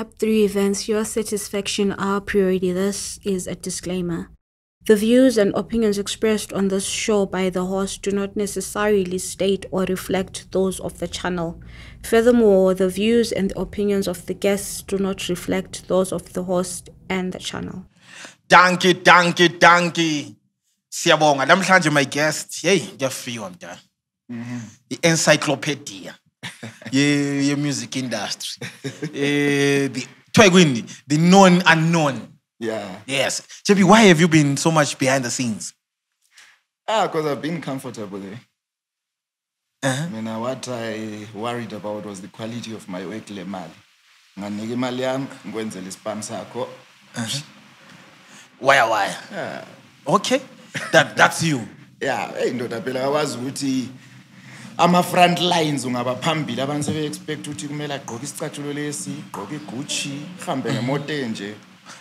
Step 3 events, your satisfaction our priority. This is a disclaimer. The views and opinions expressed on this show by the host do not necessarily state or reflect those of the channel. Furthermore, the views and the opinions of the guests do not reflect those of the host and the channel. Danke. Siyabonga. Namhlanje my guest, hey, ngiyafika mntana. I-encyclopedia. Yeah, music industry. The known unknown. Yeah. Yes. JB, why have you been so much behind the scenes? Because I've been comfortable there. I mean, what I worried about was the quality of my work. Why? Yeah. Okay. That's you. Yeah. Hey, ndoda phela awazi ukuthi ama front lines ungaba phambili abantu sebe expect ukuthi kumele agqoke isicathulo lesi, agqoke iGucci, hambe ngemoto enje.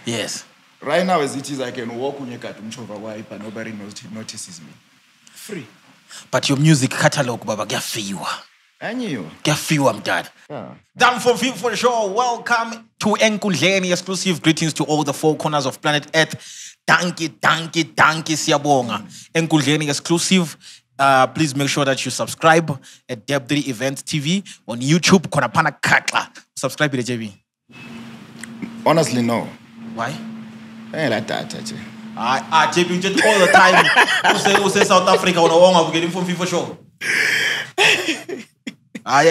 Yes. Right now as it is, I can walk unyekade umchova kwayi but nobody notices me. Free. But your music catalog, baba, kuyafiwa. Anyiyo. Kuyafiwa mdala. Yeah. Done for film for the show. Welcome to Enkundleni. Exclusive greetings to all the four corners of planet Earth. Danke, siyabonga. Enkundleni exclusive. Please make sure that you subscribe at Deb 3 Events TV on YouTube. Konapana kakla. Subscribe to the JB. Honestly, no. Why? Like that, JB, just all the time. Who say South Africa on getting from FIFA show. Yeah. As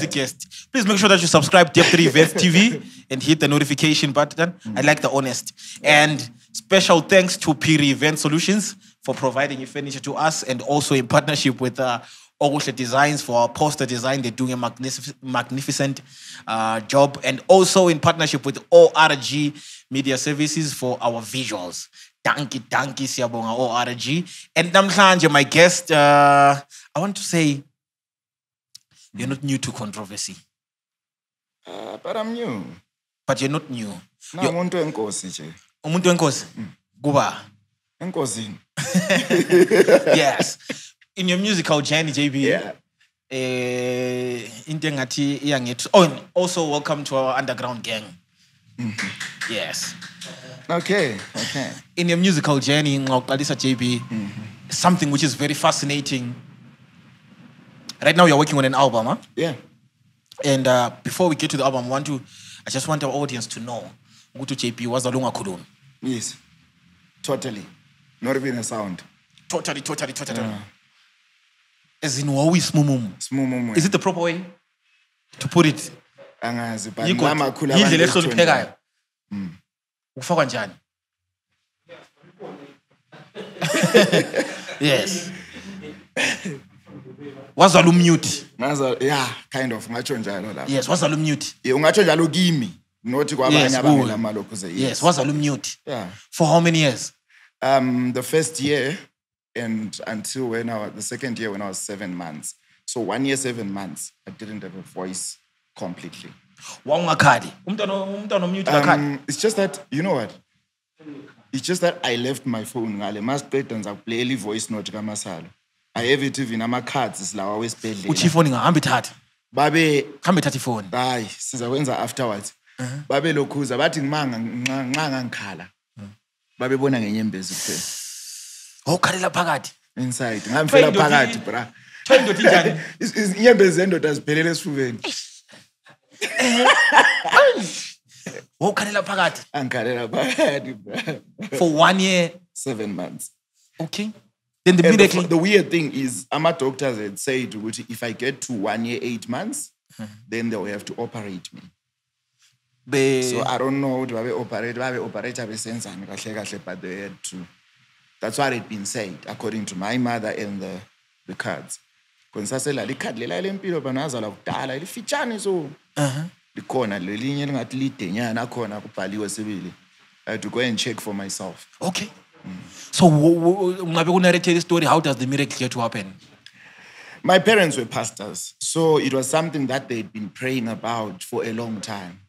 a guest. Please make sure that you subscribe to Deb 3 Events TV and hit the notification button. I like the honest. And special thanks to Piri Event Solutions for providing your furniture to us, and also in partnership with Ogusha Designs for our poster design. They're doing a magnificent job. And also in partnership with ORG Media Services for our visuals. Danke, siyabonga ORG. And namhlanje, my guest, I want to say, you're not new to controversy. But I'm new. But you're not new. No, umuntu enkosi nje. Umuntu enkosi? Kuba? Enkosini. Yes. In your musical journey, JB. Yeah. And also welcome to our underground gang. Yes. Okay. In your musical journey, JB, something which is very fascinating. Right now, you're working on an album, huh? Yeah. And before we get to the album, I just want our audience to know, Gutu JP was a lunga kulun. Yes. Totally. Not even a sound. Totally. As in always smumum. Is it the proper way to put it? Angazi, but yindlela ehloniphekayo. Ufakwa njani? Yes. Wazala umute. Yeah, kind of ngatsho njalo lapha. Yes, wazala umute. Ungatsho njalo kimi, not kwabanye abangela malokho ze. Yes, wazala umute. Yeah. For how many years? The first year and until the second year when I was 7 months. So 1 year, 7 months, I didn't have a voice completely. It's just that, you know what? It's just that I left my phone. I must play a voice note. I have it even on my cards. It's like always paid. Which phone? Babe, come with phone. Bye. Since I went afterwards. Babe lokuza. Bathi nganga ngikhala. Babe bona ngenyembezi kuphela. Khalela phakathi. Inside. Ngamfela phakathi, bra. Indoda injani? Inyembezi endoda aziphelele esifubeni. Khalela phakathi. Angikhalela phakathi, bra. For 1 year, 7 months. Okay. Then the weird thing is, my doctors had said, if I get to 1 year, 8 months, then they will have to operate me. So I don't know, do I operate but they had to. That's what had been said, according to my mother and the cards. Because I said, the card, I had to go and check for myself. Okay. So, narrate the story. How does the miracle get to happen? My parents were pastors, so it was something that they'd been praying about for a long time.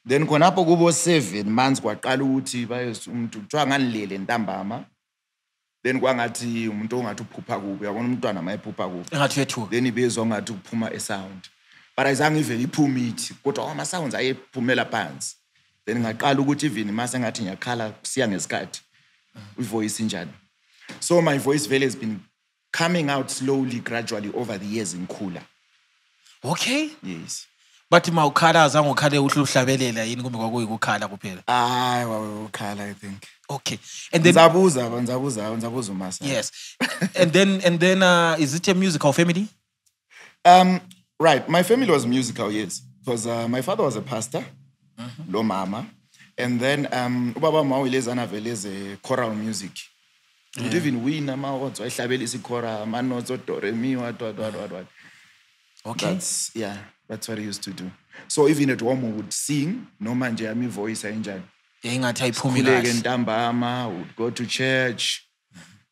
Then, khonapho kubo 7 months kwaqala ukuthi umuntu kuthiwa nganilele ntambama. Then kwangathi umuntu ongathi uphupha kubi, yabona umntwana mayephupha kubi. Engathi uyethuka. Then ibezwa ngathi kuphuma a sound. but ayizange ivele iphume ithi kodwa ama-sounds ayephumela phansi. Then ngaqala ukuthi even mase ngathi ngiyakhala siya ngesikhathi ivoice injani. So my voice vele has been coming out slowly, gradually over the years in Kula. Okay. Yes. But mawukhala azange ukhale uhlabelela yini kumbe kwakuyikukhala kuphela? Ukhala, I think. Okay. And then Nzabuza masa. Yes. and then is it a musical family? Right. My family was musical, yes. Because my father was a pastor, lo mama. And then ubaba mawilezana veleze choral music. Would even win awards. I hlabelisa ichora, manozo do re mi what. Okay. That's what he used to do. So even at home we would sing, no manje yami voice enjani. Engathi ayiphumi kahle. Ntambama, would go to church,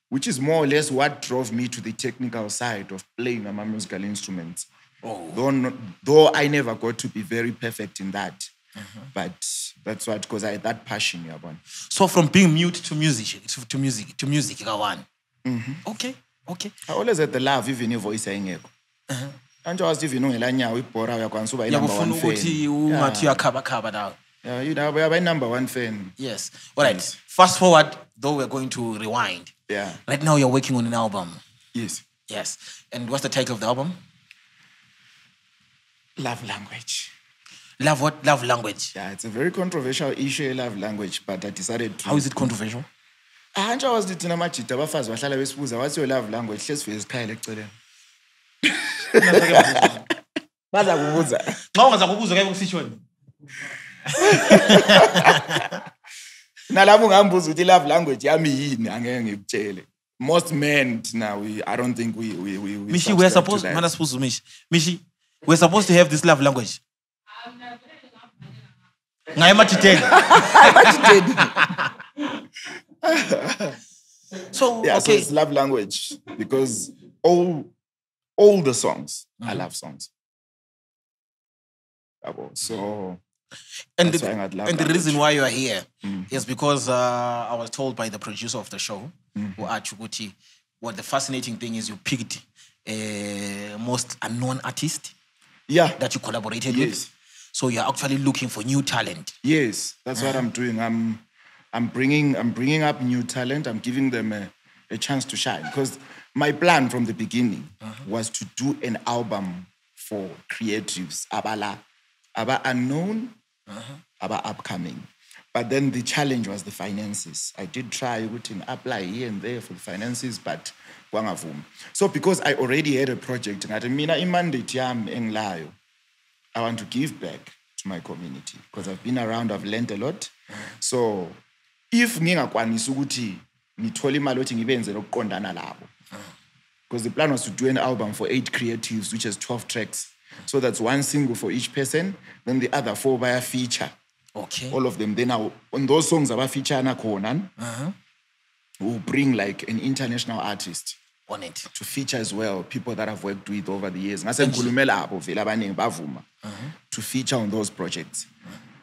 which is more or less what drove me to the technical side of playing my musical instruments. Oh. Though I never got to be very perfect in that. But that's what, because I had that passion, yabona. So from being mute to music, kawan. Okay. I always had the love, even your voice ayingekho. And just even ungela nyawo ibhora uyakwanisa uba number one fan. Ukuthi ungathi uyakhaba now. Yeah, you know, we are number one fan. Yes. All right. Yes. Fast forward, though we're going to rewind. Yeah. Right now you're working on an album. Yes. And what's the title of the album? Love Language. Love what? Love language. Yeah, it's a very controversial issue, love language, but I decided to. How is it controversial? I was doing a match. Abafazi bahlala besibuza what's your love language? Let's face Kyle eceleni. Baza kubuza. Xa ungazakubuza ke kusitshoni. Nalapho ngambuza ukuthi love language yami yini angeke ngikutshele. Most men now I don't think we Mishi, we're supposed Mishi, we're supposed to have this love language. So yeah, okay. so it's love language because all the songs I love songs. So and the reason why you are here is because I was told by the producer of the show, Uachuguti, what the fascinating thing is you picked a most unknown artist that you collaborated with. So you're actually looking for new talent. Yes, that's what I'm doing. I'm bringing up new talent. I'm giving them a chance to shine. Because my plan from the beginning was to do an album for creatives, aba unknown, aba upcoming. But then the challenge was the finances. I did try to apply here and there for the finances, but kwangavumi. So because I already had a project, I want to give back to my community because I've been around, I've learned a lot. So if ngingakwanisa ukuthi ngithole imali othi ngibenze lokuqondana labo, because the plan was to do an album for 8 creatives, which has 12 tracks. So that's one single for each person. Then the other 4 by a feature. Okay. All of them. Then now on those songs about feature na konan, we'll bring like an international artist on it to feature as well, people that I've worked with over the years. To feature on those projects.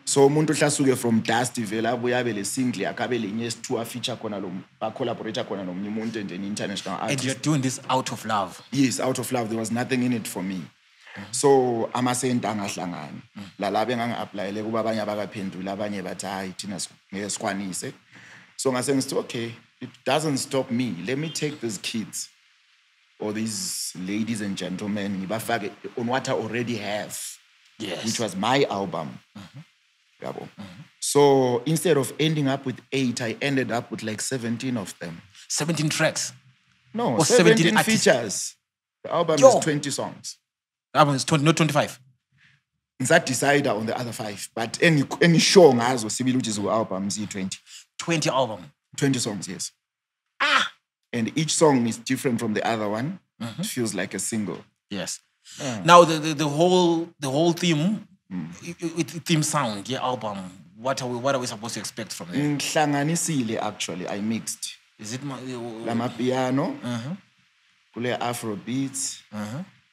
So umuntu hlasuke from Dust vela buya bele single akabele nyes to a feature kona lo ba collaborate kona nomnye umuntu and an international artist. And you're doing this out of love. Yes, out of love. There was nothing in it for me. So amasenta angahlangani. La labe ngangi-applyele kuba abanye abakaphendula abanye bathi hayi thina ngeke sikwanise. So ngase ngithi okay, it doesn't stop me. Let me take these kids or these ladies and gentlemen ngibafake on what I already have. Yes. Which was my album. So instead of ending up with 8, I ended up with like 17 of them. 17 tracks? No, or 17 features. The album is 20 songs. The album is 20, not 25? That decider on the other 5. But any show ngazo sibili which is album is 20. 20 album? 20 songs, yes. And each song is different from the other one. It feels like a single. Yes. Now the whole theme, theme sound, your album, what are we supposed to expect from there? Nhlanganisile actually, I mixed. Is it Lama piano, kule Afro beats,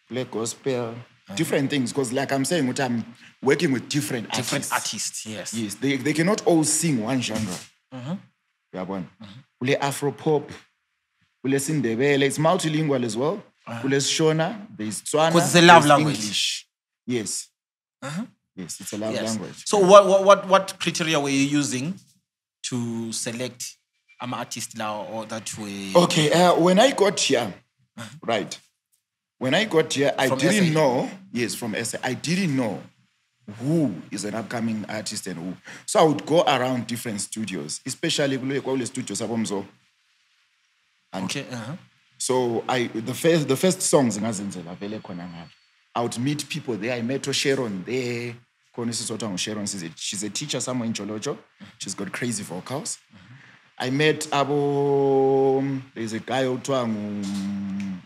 kule gospel, different things. Because like I'm saying, I'm working with different artists. Yes. Yes, they cannot all sing one genre. Kule Afro pop, kule Sindebele, it's multilingual as well. Kule Shona, there's Tswana, because it's a love language. English. Yes. Yes, it's a love language. So what criteria were you using to select an artist now or that way? Okay, when I got here, right. When I got here, I didn't know. Yes, from SA. I didn't know who is an upcoming artist and who. So I would go around different studios, especially the studios abomzo. Okay. So the first songs I would meet people there. I met Sharon there. Sharon, she's a teacher somewhere in Jolojo. She's got crazy vocals. I met there's a guy who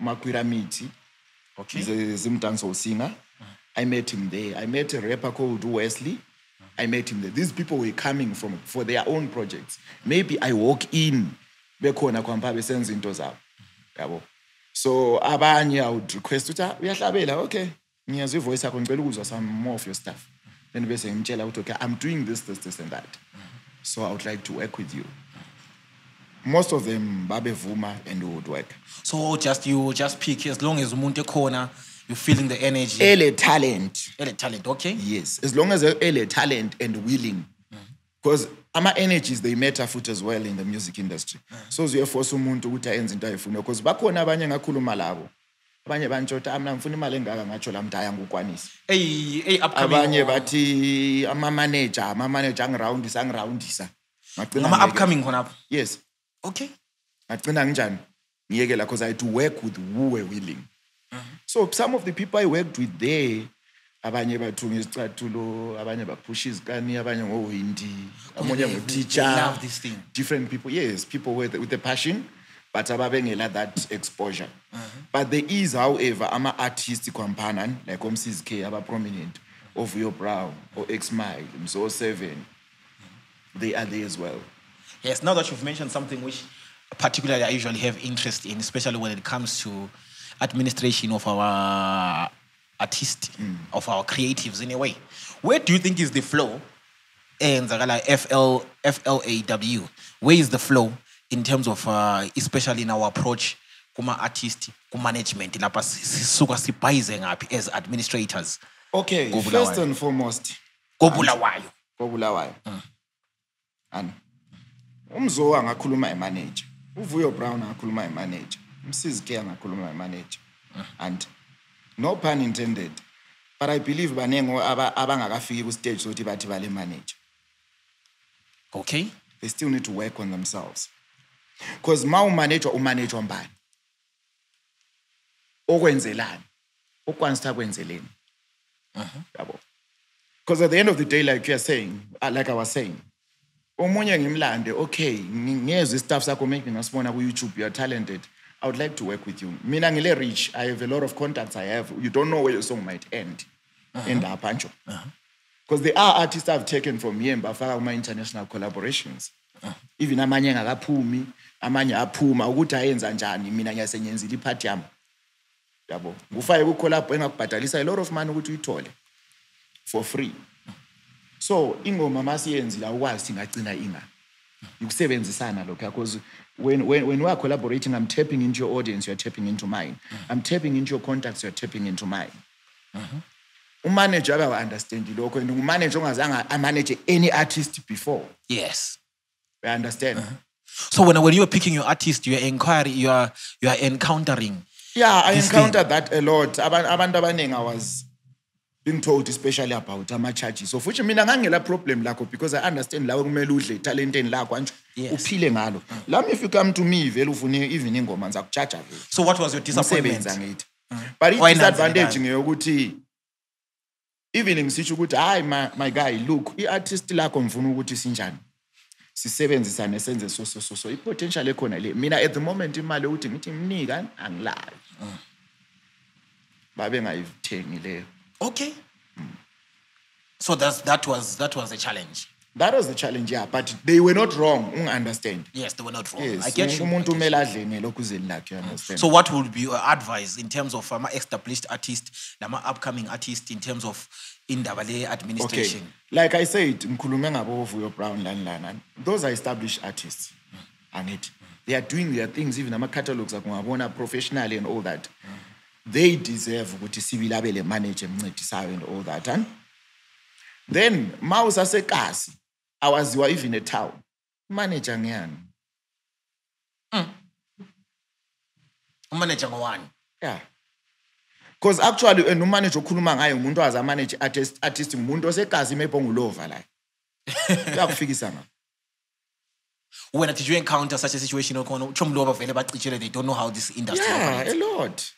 Makwira Miti. Okay. He's a Zimtanso singer. I met him there. I met a rapper called Wesley. I met him there. These people were coming for their own projects. Maybe I walk in, so abanye I would request okay, ngiyazwa voice yakho ngicela ukuzwa some more of your stuff. Then bese ngimtshela ukuthi okay, I'm doing this and that. So I would like to work with you. Most of them babevuma and we would work. So you just pick as long as umuntu ekhona, you're feeling the energy. Ele talent, okay? Yes, as long as ele talent and willing. Because our energies, they matter foot as well in the music industry. So you force umuntu ukuthi ayenze into ayifuna because bakhona abanye ngakhuluma labo. Abanye bantshota amna ngifuna imali engaka ngatsho la mntaya ngukwanisa. Abanye bathi ama manager angiroundisa. Ama upcoming khona. Yes. Okay. Ngagcina njani? Ngiyekela because I had to work with who were willing. So some of the people I worked with there, abanye bathunga izicathulo, abanye baphusha izikani, abanye ngohindi, abanye ngoteacher. Love this thing. Different people, yes, people with a passion, but ababengela that exposure. But there is, however, ama artists kwampanan like Omsis K, aba prominent, of Your Brown or X-Mile, Mzo 7. They are there as well. Yes, now that you've mentioned something which particularly I usually have interest in, especially when it comes to administration of our artists, of our creatives in a way. Where do you think is the flow? And FLAW. Where is the flow in terms of, especially in our approach, kuma artist, kuma management, as administrators? Okay, first and foremost, Gobulawayo. And Umzo ngakhuluma manager. Uvuyo Brown ngakhuluma manager. Mrs. K ngakhuluma manager. And no pun intended. But I believe banengo abangakafiki ku stage sokuthi bathi bale manager. Okay. They still need to work on themselves. Because umanage mbani. Okwenzelani. Okwanisa kwenzeleni. Because at the end of the day, like you are saying, like I was saying, omunye ngimlande, okay, ngiyezwe stuff sakho make ngasibona ku YouTube, you are talented. I would like to work with you. Mina ngile rich, I have a lot of contacts I have. You don't know where your song might end. End up pancho. Because there are artists I've taken from here bafaka kuma international collaborations. Even amanye ngakaphumi, amanye aphuma ukuthi ayenza njani, mina ngiyasenyenzile ipart yami. Yabo. Ngufake ku collab engakubhadalisa a lot of money ukuthi uyithole for free. So ingoma masiyenzile awukwazi ngagcina inga. Ukusebenzisana lokho because when we are collaborating, I'm tapping into your audience, you're tapping into mine. I'm tapping into your contacts, you're tapping into mine. Umanager will understand you lokho and umanager ongazange I manage any artist before. Yes. I understand. So when you are picking your artist, you are encountering. Yeah, I encountered that a lot. Abantu abaningi I was being told especially about ama-charges. So futhi mina ngangela problem lakho because I understand lawe kumele udle talenteni lakho anje uphile ngalo. Lami if you come to me vele ufune even ingoma ngizakucharge vele. So what was your disappointment? But it's disadvantage ngeyokuthi even ngisitsho ukuthi hayi my guy look i-artist lakho ngifuna ukuthi sinjani. Sisebenzisane senze so i-potential ekhona le. Mina at the moment imali ukuthi ngithi mnika angilayo. Babe ngayithengi leyo. Okay. So that was a challenge. That was the challenge, yeah. But they were not wrong. Understand? Yes, they were not wrong. Yes. I get you. Understand? So what would be your advice in terms of established artists, upcoming artists, in terms of indabale administration? Okay. Like I said, Mkhulume ngabo Vuyo Brown those are established artists. And they are doing their things, even catalogs are professionally and all that. they deserve ukuthi sibili abele manager emncedisayo and all that. And then mawusa sekasi awaziwa even a town manager ngiyani. Manager ngowani? Yeah. Because actually when umanager okhuluma ngayo umuntu wazi manage artist umuntu osekazi mebongulova la. Uyakufikisa ngapha. When did you encounter such a situation? They don't know how this industry operates. A lot.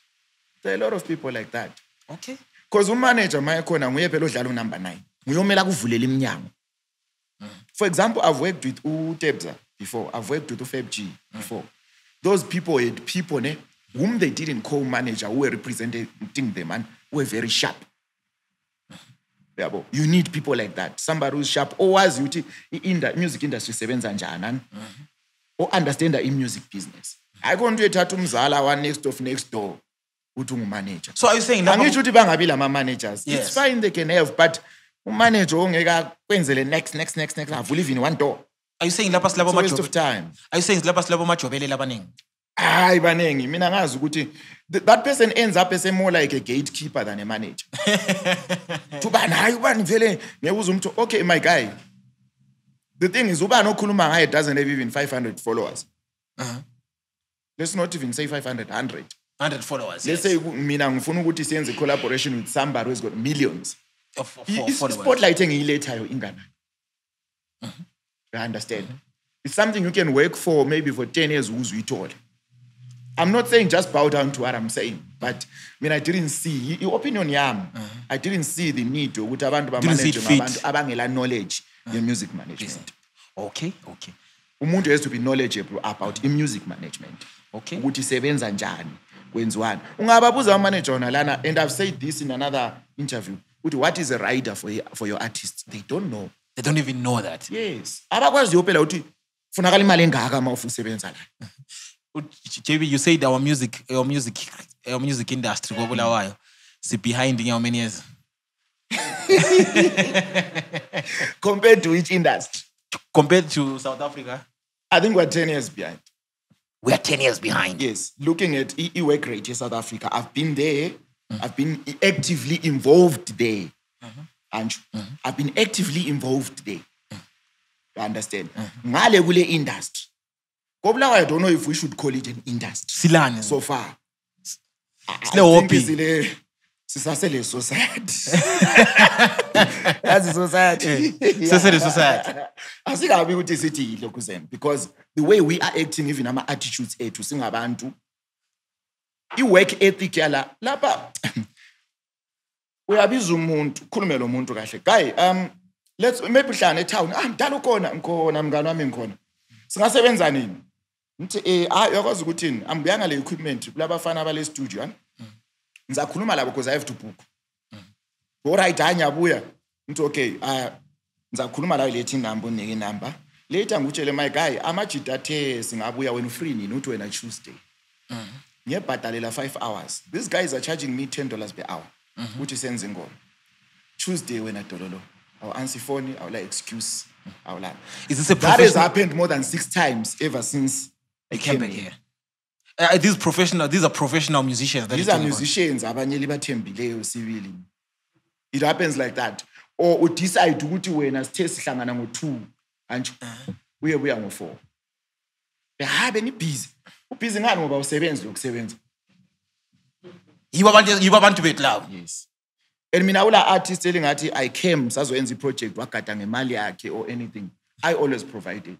There are a lot of people like that. Okay. Because umanager mayekhona nguye phela odlala number 9. Nguyomela kuvulela iminyango. For example, I've worked with Tebza before. I've worked with Fab G before. Those people had people whom they didn't call manager who were representing them and were very sharp. You need people like that. Somebody who's sharp or was in the music industry sebenza njani or understand the music business. I go into a tattoo mzala one next door uthi manager. So are you saying that angisho ukuthi bangabi lama managers? Yes. It's fine they can have, but manager ongeka kwenzele next avula even one door. Are you saying lapha silabo waste of time? Are you saying lapha silabo majobele labaningi? Hayi banengi mina ngazi ukuthi that person ends up as more like a gatekeeper than a manager. Tubani hayi ubani vele ngekuza umuntu okay my guy. The thing is ubani okhuluma ngaye doesn't have even 500 followers. Let's not even say 500, 100 followers. Let's say mina ngifuna ukuthi siyenze collaboration with somebody who's got millions of followers. Spotlighting ilethayo ingana. You understand? It's something you can work for maybe for 10 years uzwe ithole. I'm not saying just bow down to what I'm saying, but I didn't see your opinion yam. I didn't see the need to ukuthi abantu ba manage abantu abangela knowledge in music management. Okay. Umuntu has to be knowledgeable about music management. Okay. Ukuthi sebenza njani, kwenziwani. Ungababuza ama manager lana, and I've said this in another interview. What is a rider for your artists? They don't know. They don't even know that. Yes. Abakwazi phela ukuthi funakala imali engaka mawufu sebenza la. JB, you said our music industry is behind in how many years? Compared to which industry? Compared to South Africa? I think we're 10 years behind. We are 10 years behind. Yes. Looking at work rate in South Africa, I've been there. I've been actively involved there. And I've been actively involved there. You understand? Ngale kule industry. I don't know if we should call it an industry. Silane. So far. I think Sisasele society. That's a society. Sisasele society. I think I'll be with the city because the way we are acting, even our attitudes, to sing abantu, you work ethic yala lapa. We are busy umuntu, khulumela umuntu kahle. Guy, let's maybe hlane town. Mdala ukhona mngani wami ngikhona. Singasebenza nini? Ngithi uyakwazi ukuthini? Ambuyanga le equipment kulabafana abale studio, ngizakhuluma labo because I have to book. Alright, anyabuya. Ngithi okay, ngizakhuluma lawo lethi number unike number. Later ngutshele my guy, amajita athe singabuya wena free nini uthi wena Tuesday. Ngiyabhadalela 5 hours. These guys are charging me $10 per hour. Uthi senze ngoma. Tuesday wena dololo. I'll answer phone, I'll like excuse. I'll like. Is this a that has happened more than 6 times ever since I came back here. These are professional musicians. These are musicians. Abanye libathembileyo sibili. It happens like that. Or u decide ukuthi wena sithe sihlangana ngo2 anje uyebuya ngo4. Behabe ni busy. Ubusy ngani ngoba usebenza lokusebenza. Yiba abantu bethu. Yes. And mina ula artist elingathi I came sazoyenza iproject wagada ngemali yakhe or anything. I always provided.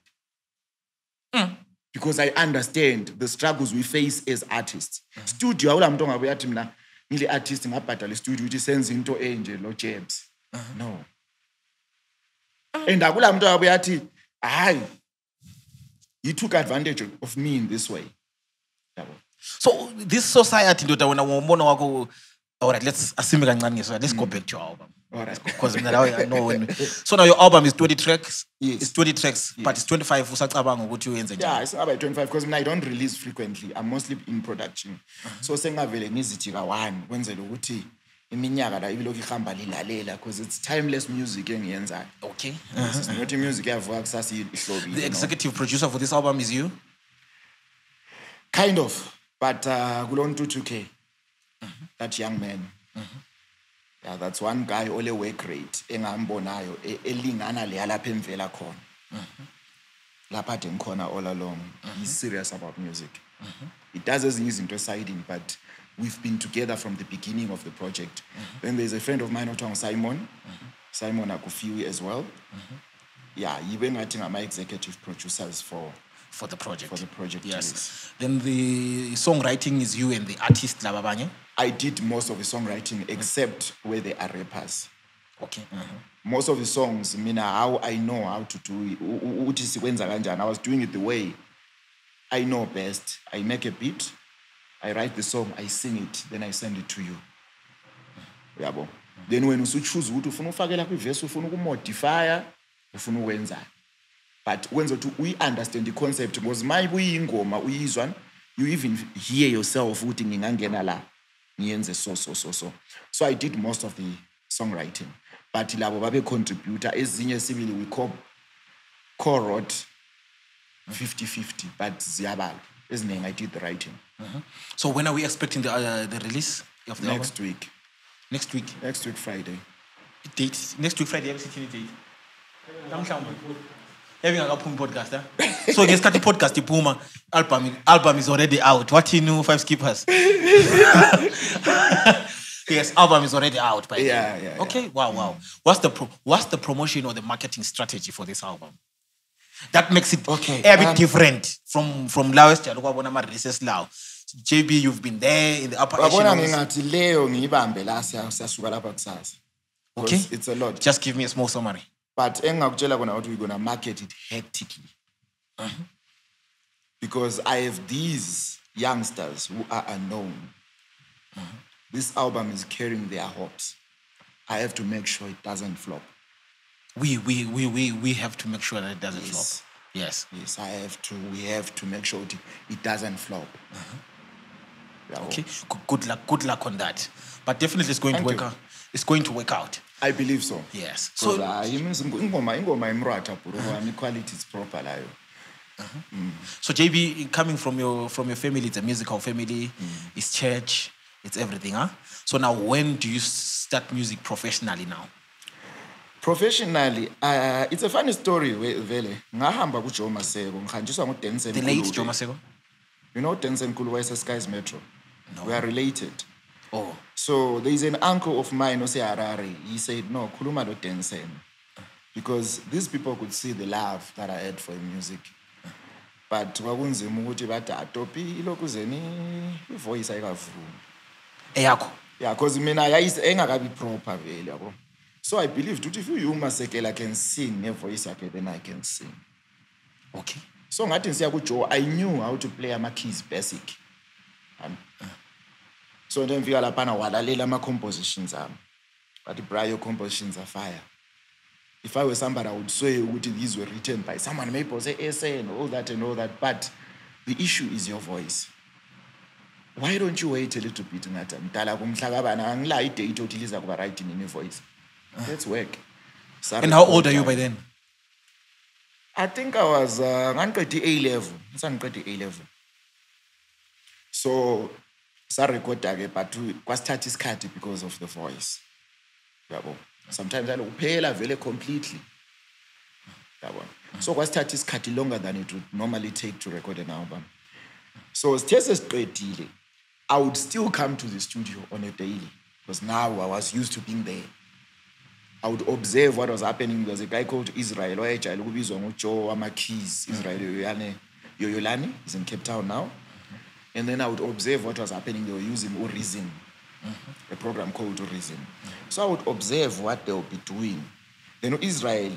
Because I understand the struggles we face as artists. Studio awula umuntu ongabuya athi mina ngile artist ngabhadala studio uthi senze into enje lo James. No. And akula umuntu ongabuya athi hayi he took advantage of me in this way. So this society ndoda wena ngombono wakho. Alright, let's assume let's go back to your album. Alright. Because I know when. So now your album is 20 tracks. Yes. It's 20 tracks, yes. But it's 25 usacabanga ukuthi uyenze njani. Yeah, it's about 25 because I don't release frequently. I'm mostly in production. So sengavele ngizithi ka1 kwenzela ukuthi iminyaka la ibilokhu ihamba lilalela because it's timeless music engiyenzayo. Okay. It's not music yavuka kusasa ihlobi. The executive producer for this album is you? Kind of, but kulonto 2K. that young man. Yeah, that's one guy ole work rate engambonayo elingana le lapha emvela khona. Lapha ngikhona all along. He's serious about music. He does ezinye izinto siding, but we've been together from the beginning of the project. Then there's a friend of mine called Simon. Simon Akufiwi as well. Yeah, even I think I'm my executive producers for the project. For the project, yes. Then the songwriting is you and the artist Lababanye? I did most of the songwriting except where they are rappers. Okay. Most of the songs, how I know how to do it. I was doing it the way I know best. I make a beat, I write the song, I sing it, then I send it to you. Yabo. Then when you choose ukuthi ufuna ufakela kwiverse ufuna ukumodify ufuna ukwenza. But when we understand the concept, because my uyingoma uyizwa, you even hear yourself ukuthi ngingangena la ngiyenze so. So I did most of the songwriting. But labo babe contributor ezinye sibili we co-wrote 50-50, but ziyabala eziningi I did the writing. So when are we expecting the release of the next album? week? Next week? Next week Friday. Date? Next week Friday, every date. Having a podcast, eh? So yes, the podcast Puma album is already out. What you know, 5 skippers? Yes, album is already out by then. Yeah. Okay, yeah. Wow. What's the promotion or the marketing strategy for this album? That makes it a bit different from last year. JB, you've been there in the upper echelons. Okay, it's a lot. Just give me a small summary. But we're going to market it hectically. Because I have these youngsters who are unknown. This album is carrying their hopes. I have to make sure it doesn't flop. We have to make sure that it doesn't flop. Yes. Yes, we have to make sure it doesn't flop. Okay. Good luck on that. But definitely it's going to work out. It's going to work out. I believe so. Yes. So ingoma imratha bro, quality is proper layo. So JB, coming from your family, it's a musical family, it's church, it's everything, huh? So now when do you start music professionally now? Professionally, it's a funny story, vele. Ngahamba ku Joe Maseko, ngihanjiswa ngu Denzel. The late Joe Maseko? You know Denzel Nkulu is a Skies Metro. No. We are related. Oh. So there is an uncle of mine who say Harare. He said, no, Kuluma do Denzel. Because these people could see the love that I had for music. But wakunzima ukuthi bathi atopi ilokuzeni voice ayikavumi. Eyakho. Yeah, because mina engakabi proper vele yabo. So I believe that if you Masekela can sing a voice yakhe, then I can sing. Okay. So ngathi nsiya ku Joe, I knew how to play ama keys basic. So then fika lapha na walalela ama compositions am. But the compositions are fire. If I were somebody, I would say these were written by someone, maybe say essay and all that. But the issue is your voice. Why don't you wait a little bit? Writing in your voice. Let's work. And how old are you by then? I think I was A-level. So, I recorded, but I started cutting because of the voice. Sometimes I pay very completely. So I started cutting longer than it would normally take to record an album. So I would still come to the studio on a daily because now I was used to being there. I would observe what was happening. There was a guy called Israel. Israel Yoyolani is in Cape Town now. And then I would observe what was happening. They were using Reason, a program called Reason. So I would observe what they would be doing. Then Israel,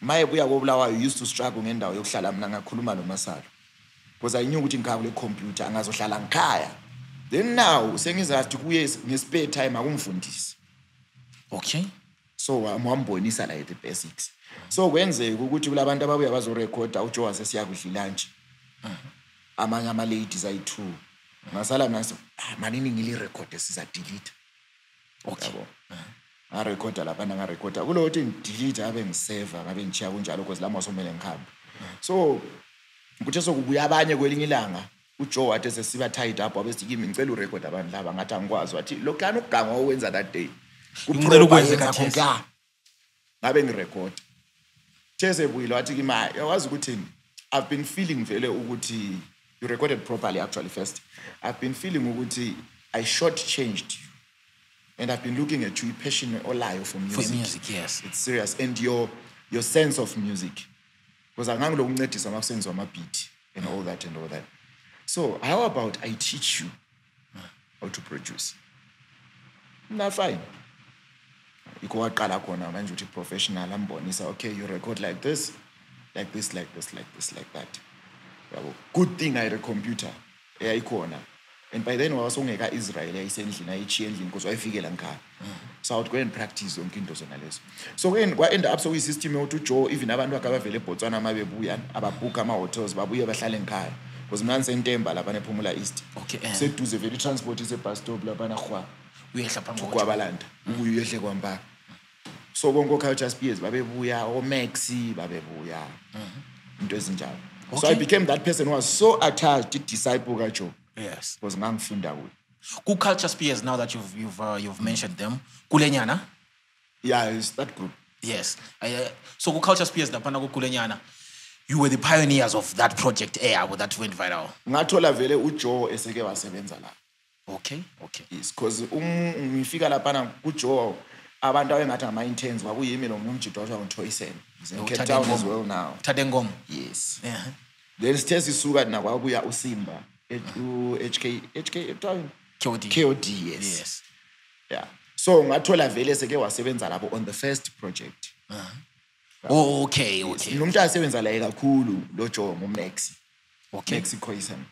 my boy used to struggle because I knew what in computer and then now saying that to spare time akumfundisa. Okay. So amwambonisa like the basics. So kwenze ukuthi kulabantu ababuya bazorecorda uJoe wasesiya kudla lunch. Amanye ama ladies ayi2. Ngasala mina manini ngili record siza delete. Okay. I record lapha nga record. Kulo ukuthi delete abe ngisave ngabe ngichiya kunjalo because lama somele ngikhambe. So ukuthi sokubuya abanye kwelinye ilanga uJoe wathi sesiba tied up wabesithi kimi ngicela urecord abantu laba ngathi angikwazi wathi lokana ukuganga owenza that day ngicela ukwenza khathesi ngabe ngirecord These buyile wathi kimi yawazi ukuthi I've been feeling vele ukuthi you recorded properly actually first I've been feeling ukuthi I shortchanged you and I've been looking at you passionate olayo for music. For music, yes. It's serious and your sense of music because angangilo ukuncedisa makusenziwa ama-beat and all that. So how about I teach you how to produce? Not fine. Iko waqala khona manje uthi professional ambonisa okay you record like this like that. Good thing I had a computer eyayikhona and by then wasongeka Israel ayisendlini ayichiye endlini because wayifikela ngikhaya so I would go and practice yonke into zona lezo so when end up so we system yokuthi uJoe even abantu akabavele eBotswana mabebuya ababhuka ama-hotels babuye bahlale ngikhaya because mina ngisentemba lapha ePhumula East seduze vele transport ise bus stop lapha nakhwa uyehla phambi kwabalanda uyehle kwamba so bonke culture spears babebuya oMaxi babebuya into ezinjalo so I became that person who was so attached disciple kaJoe. Yes. Because ngangifunda ku culture spears now that you've mentioned them. Kulenyana? Yeah, it's that group. Yes. So ku culture spears lapana ku Kulenyana. You were the pioneers of that project that went viral. Ngathola vele uJoe eseke wasebenza la. Okay. Yes, because ngifika lapana kuJoe abantu abengathi ama-interns kwakuyimi lo ngumjito washo ngoThoyisen. He's in Cape Town as well now. Tadengom. Yes. Then sithe sisuka na kwabuya uSimba. HK KOD, yes. Yeah. So ngathola vele seke wasebenza lapho on the first project. Okay. Nomuntu asebenza la kakhulu lo Joe ngoMaxi. Okay. Maxi Khoisan.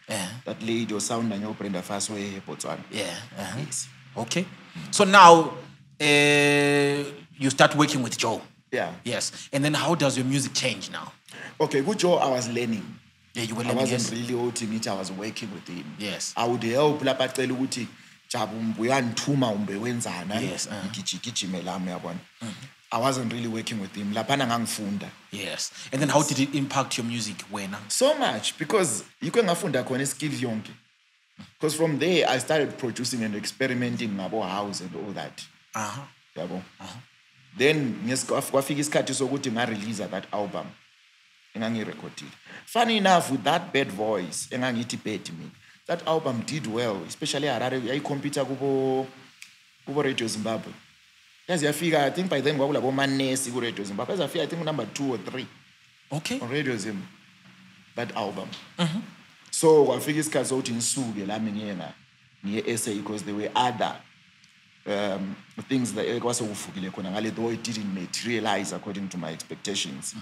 That lady sound nyo Brenda Faswe eBotswana. Yes. Okay. So now you start working with Joe. Yeah. Yes. And then how does your music change now? Okay, with Joe I was learning. Yeah, you were learning. I wasn't yes. really holding it. I was working with him. Yes. I would help lapha cela ukuthi Jabu uyandithuma umbe wenzana. Yes. Ngigijime lami yabona. I wasn't really working with him. Laphana ngangifunda. Yes. And then how did it impact your music wena? So much because you can ngafunda khona skills yonke. Because from there I started producing and experimenting ngabo house and all that. Yabo. Then kwafika isikhathi sokuthi nga-release that album. Engangirecordile. Funny enough, with that bad voice, engangithi bad me. That album did well, especially Harare. Yayicompete kubo Radio Zimbabwe. Yazi yafika, I think by then kwakulabo manesi ku Radio Zimbabwe. Yazi yafika, I think number 2 or 3. Okay. On Radio Zim. That album. So kwafika isikhathi sokuthi ngisuke lami ngiye essay because there were other things that kwasokuvukile khona ngale though it didn't materialize according to my expectations.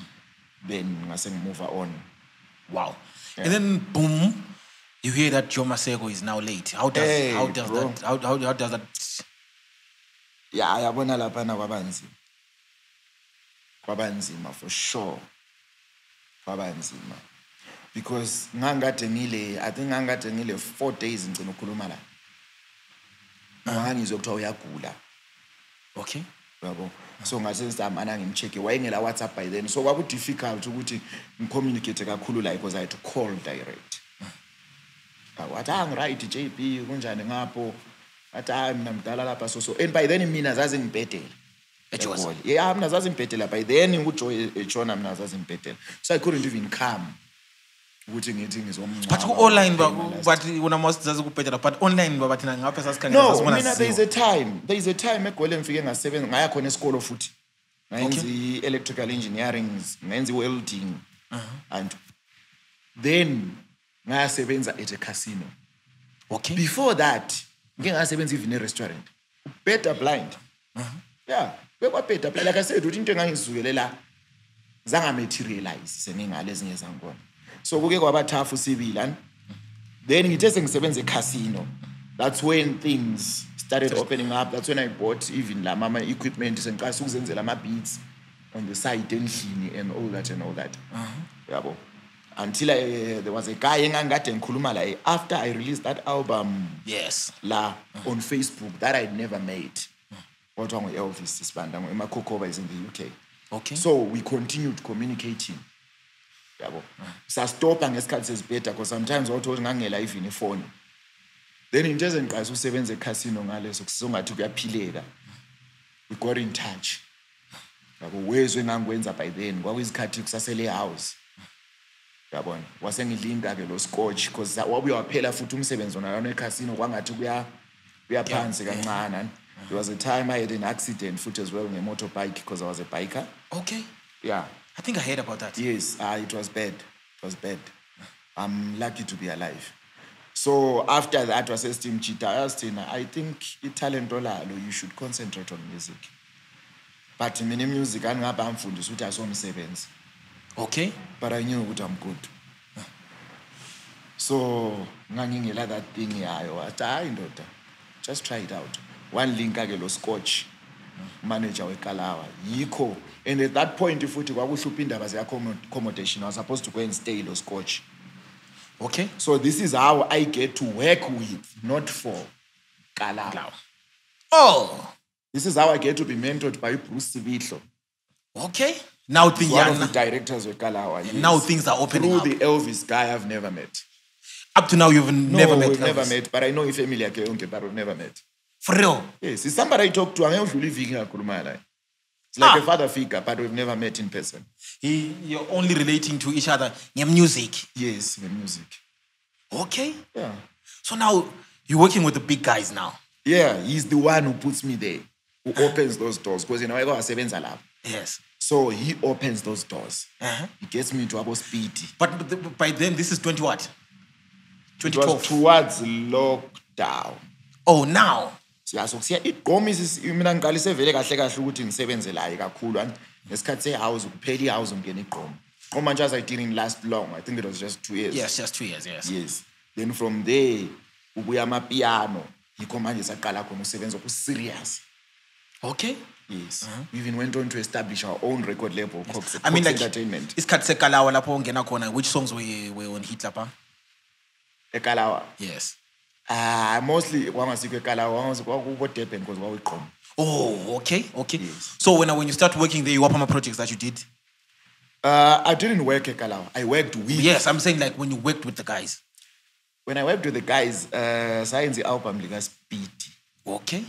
Then I move on. Wow. Yeah. And then boom, you hear that Joe Masego is now late. How does that? Yeah, ayabona lapha na kwabanzima for sure. Kwabanzima. Because I think ngangade 4 days ngicela ukukhuluma la. Ngangizwe kuthiwa uyagula. Okay. Yabo. So ngathi samana ngimcheck wayengela WhatsApp by then so kwaku difficult ukuthi ngicommunicate kakhulu la because I had to call direct. Wathi right JB kunjani ngapho athi mina mdala lapha so and by then mina zazi ngibhedela eJozi. Yeah, mina zazi ngibhedela by then uJoe echona mina zazi ngibhedela so I couldn't even come ukuthi ngithi ngizomncwa. But online but una most zazi kubhedela but online bathi ngapha sasikhangela sasibona. No, there is a time egole ngifike ngasebenza ngaya khona esikolo futhi. Ngenzi electrical engineering, ngenzi welding. And then ngasebenza at a casino. Okay. Before that, ngasebenza even a restaurant. Better blind. Yeah, better blind. Like I said, into engangisukelela zanga materialize seningale ezinye zangona. So kuke kwaba tough usibila. Then ngithe sengisebenza casino. That's when things started opening up. That's when I bought even la mama equipment sengiqala ukuzenzela ama beats on the side endlini and all that. Yabo. Until there was a guy engangade ngikhuluma la after I released that album. Yes. La on Facebook that I'd never made. What wrong with Elvis Sibanda? My Kokoba is in the UK. Okay. So we continued communicating. yabo. Sastopa ngesikhathi sesibheda because sometimes awuthola ngangela even ifone. Then into ezengiqasa usebenza eCasino ngaleso kusizongathi kuyaphileka. We got in touch. Yabo wezwe ngangwenza by then kwakuyisikhathi kusasele house. Yabona wasengilinka ke lo scotch because wabuye waphela futhi umsebenzi wona eCasino kwangathi kuyaphansi kancane. There was a time I had an accident futhi as well ngemotorbike because I was a biker. Okay. Yeah. I think I heard about that. Yes, it was bad. It was bad. I'm lucky to be alive. So after that was Team Chita, I think talent olalo you should concentrate on music. But mini music angaba amfundisa ukuthi asomsebenzi. Okay. But I knew that I'm good. So ngangingela that thing yayo wathi hayi ndoda just try it out. One link ake lo scotch manager weKalawa yikho, and at that point futhi kwakuhlupha indaba ze accommodation. I was supposed to go and stay lo scotch. Okay. So this is how I get to work with, not for Kalawa. Oh. This is how I get to be mentored by Bruce Sibitlo. Okay. Now things one of the directors of Kalawa. Yes. Now things are opening through up. The Elvis guy I've never met. Up to now you've never met. We've never met, but I know if Emilia Keyonke, but we've never met. For real? Yes, it's somebody I talk to. It's like a father figure, but we've never met in person. You're only relating to each other in music? Yes, in music. Okay. Yeah. So now you're working with the big guys now? Yeah, he's the one who puts me there, who opens those doors. Because I go sevenza lab. Yes. So he opens those doors. He gets me to about speedy. But by then, this is 20 what? 2012? It was towards lockdown. Oh, now? Yeah, so igqomi mina ngiqalise vele kahle kahle ukuthi ngisebenze la kakhulu ngesikhathi sehouse kuphela ihouse ungena igqomi. Igqomi nje I didn't last long. I think it was just 2 years. Yes, just 2 years, yes. Yes. Then from there ubuya amapiano yikho manje saqala khona usebenza ku serious. Okay. Yes. We even went on to establish our own record label called I mean, like Entertainment. Isikhathi seKalawa lapho ungena khona, which songs were on Hitler pa? eKalawa. Yes. Mostly wangasikwe eKalawa wangasikwe Durban because wawiqoma. Oh, okay. Yes. So when you start working there, you work on projects that you did? I didn't work at Kalawa. I worked with. Yes, I'm saying like when you worked with the guys. When I worked with the guys, science album like Speedy. Okay.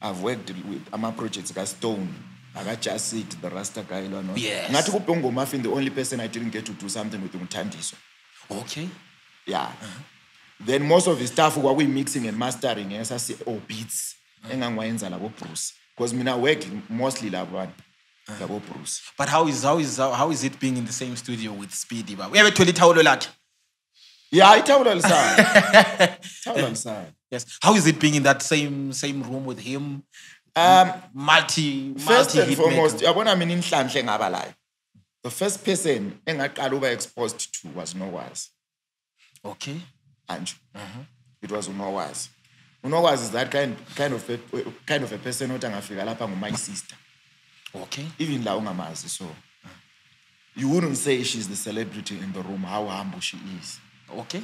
I've worked with projects like Stone. I got just it, the Rasta guy. Yes. Not to Pongo Muffin, the only person I didn't get to do something with Mutandiso. Okay. Yeah. Then most of the stuff we mixing and mastering, yes, I say, beats. Bruce. Because I work mostly like one. Bruce. But how is it being in the same studio with Speedy? We have a 20 towel lot. Yeah, I tell you side. Yes. How is it being in that same room with him? Multi first and foremost, the first person I exposed to was Nowaz. Okay. Anju. It was Nowaz. Nowaz is that kind of a person who angafika lapha my sister. Okay. Even la ungamazi, so you wouldn't say she's the celebrity in the room, how humble she is. Okay.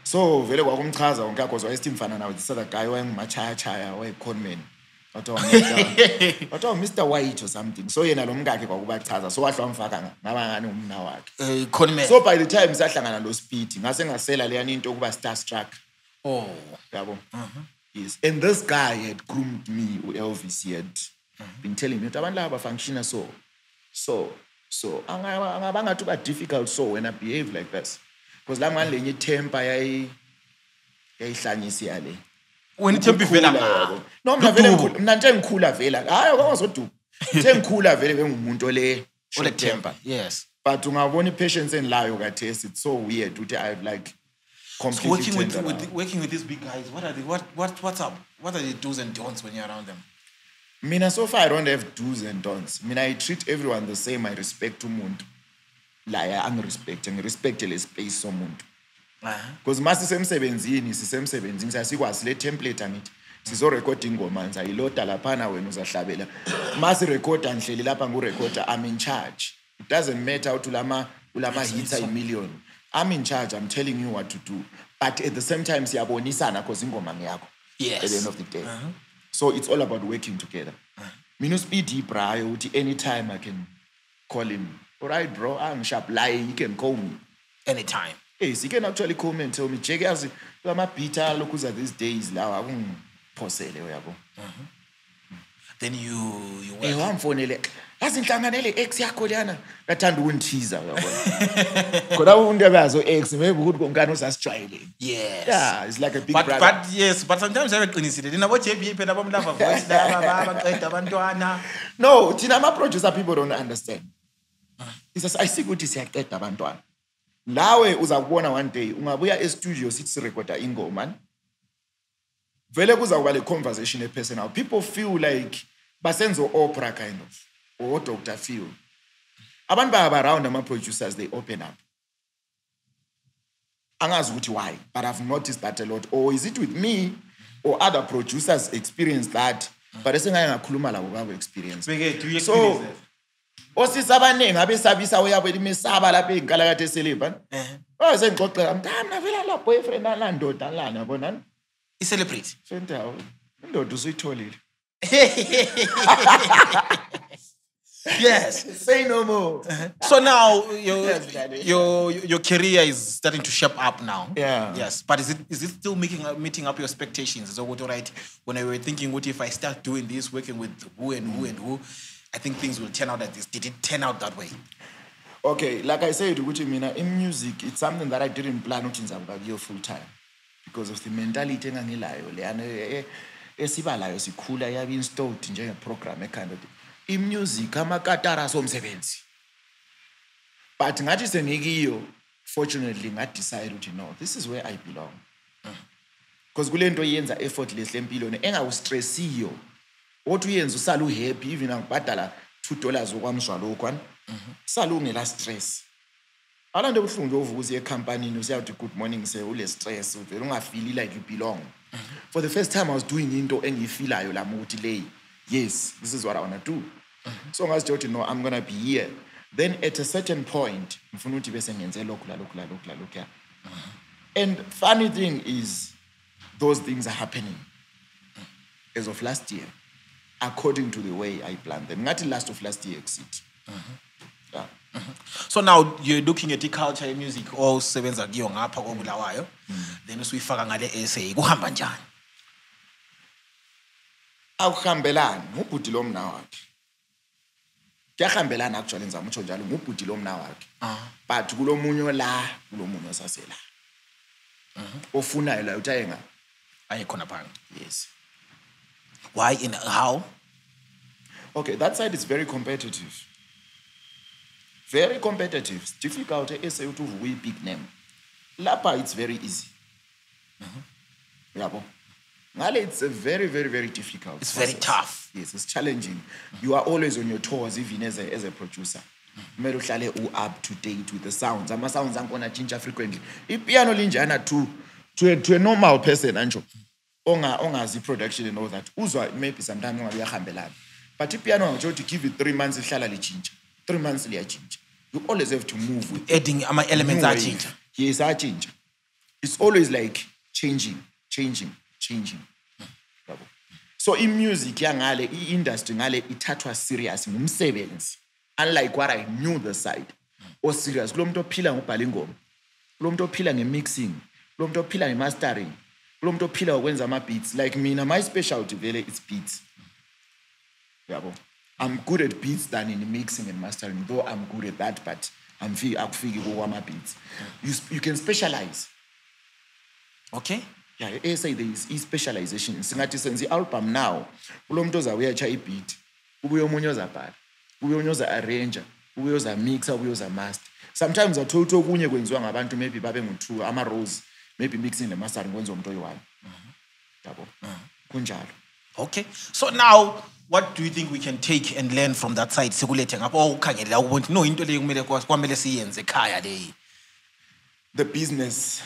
So vele kwakumchaza wonke because wayestimfana nawe this other guy wayengimachaya wayeconman. Wathi Mr. White or something. So yena lo mngakhe kwakubachaza. So wahle wamfaka ngabangani umna wakhe. Conman. So by the time sahlangana lo Speedy, ngase ngasela leyani into kuba starstruck. Oh. Yabo. Yes. And this guy had groomed me, Elvis. He had been telling me abantu laba functiona so angabangathi ba difficult so when I behave like this. Because la manje lenye temper yayihlanyisi yale. When temper vela no mina nje ngikhula vela hayi kwazoduka nje ngikhula vele bengumuntu ole temper. Yes. But ungabona patience enlayo kathesi, it's so weird ukuthi I like completely so working with these big guys, what's up? What are the do's and don'ts when you're around them? Mina so far I don't have do's and don'ts. Mina I treat everyone the same. I respect umuntu. La ya respect le space somuntu. Because masi semsebenzini sasikwazi le template angithi. Sizo record ingoma nza iloda laphana wena uzahlabela. Masi record anhleli lapha ngurecorder, I'm in charge. It doesn't matter how ulama hits a million. I'm in charge. I'm telling you what to do. But at the same time siyabonisana because ingoma ngiyakho. Yes. At the end of the day. So it's all about working together. Mina Speedy brayo uthi anytime I can call him All right, bro, I'm sharp lying. You can call me. Anytime. Yes, you can actually call me and tell me, check out my Peter, look who's at these days. Then you work. I'm phoning azinhlanganele ex yakho lana ngathanda ukunithiza uyabona khona undaba yazo ex maybe ukuthi konkani usasijwayele. Yes. Yeah, it's like a big brother. But yes, but sometimes ayaqinisile lina bo JB phela bomlava voice laba baqeda abantwana. No, thina ama producer people don't understand. It's I see ukuthi siyaqeda abantwana. Lawe uzakubona one day ungabuya e-studio sithi sirecorda ingoma. Vele kuzakuba le conversation personal. People feel like basenzo opera kind of. Or Dr. Phil. Abantu around my producers, they open up. Angazi why, but I've noticed that a lot. Or is it with me or other producers experience that? But I think I have experience. Do you experience so, osisabane ngabe sabisa uyabwe imesaba lapha enkalakathe seleba. Sengixoxela mntana navela la boyfriend alandoda lana yabona. I celebrate. Fenta indoda usuyitholile. Yes. Say no more. So now your career is starting to shape up now. Yeah. Yes. But is it still meeting up your expectations? So what right when I were thinking, what if I start doing this, working with who and who and who, I think things will turn out like this. Did it turn out that way? Okay, like I said, in music, it's something that I didn't plan to full time because of the mentality engangilayo. Esibalayo sikhula yabe installed njenge program kind of thing. In music amakatara somsebenzi. But ngathi sengikiyo fortunately decide ukuthi no, this is where I belong. Because kulento yenza effortless lempilo engawustressiyo. Othi uyenza usala happy even angibhadala $2 okwamshwalo okwana. Sala ungela stress. Alande buhlungu uvuka ecompany usiyathi good morning say ule stress uvela ungafeel like you belong. For the first time I was doing into engifilayo la muthi lay. Yes, this is what I want to do. So I was told, no, I'm going to be here. Then at a certain point, and funny thing is, those things are happening as of last year, according to the way I planned them. Not the last of last year exit. Yeah. So now you're looking at the culture and music, all seven are going up, then we faka ngale essay. Kuhamba njani? Awuhambelani ngubhuti lo mna wakhe. Kuyahambelana actually ngizamutsho njalo ngubhuti lo mna wakhe. But kulomunye la kulomunye osasela. Ofunayo la uthenga ayikhona phanga. Yes. Why and how? Okay, that side is very competitive. Very competitive. It's difficult to say to a big name. Lapa it's very easy. Yabo. Ngale it's a very, very, very difficult. It's process. Very tough. Yes, it's challenging. You are always on your toes, even as a producer. Kumele uhlale up to date with the sounds. Ama sounds angona change frequently. Ipiano linjana to a normal person anjo. Ongazi production and all that. Uzwa maybe sometimes ungabiyahambelana. But ipiano anjo to give it 3 months ihlala lichinja. 3 months liyachinja. You always have to move with adding ama elements are change. Yes, are change. It's always like changing. So in music yangale industry ngale ithathwa serious ngumsebenzi. Unlike what I knew the side. Or serious. Kulo muntu ophila ngobhala ingoma. Kulo muntu ophila ngemixing. Kulo muntu ophila ngemastering. Kulo muntu ophila ngokwenza ama beats. Like mina my specialty vele it's beats. Yabo. I'm good at beats than in mixing and mastering. Though I'm good at that, but I'm akufiki kwa beats. You can specialize. Okay. Yeah, say there is specialization. Singathi senze album now. Kulo muntu ozawecha ibeat. Ubuye omunye ozabhala. Ubuye omunye oza-arranger. Ubuye oza-mixa, ubuye oza-master. Sometimes athola okunye kwenziwa ngabantu maybe babe ngu-2 ama-roles. Maybe mixing the mastering kwenziwa umuntu oyi-1. Yabo. Kunjalo. Okay. So now what do you think we can take and learn from that side? Sikulethe ngapho ukhangelela ukuthi no into le kumele kwamele siyenze ekhaya le. The business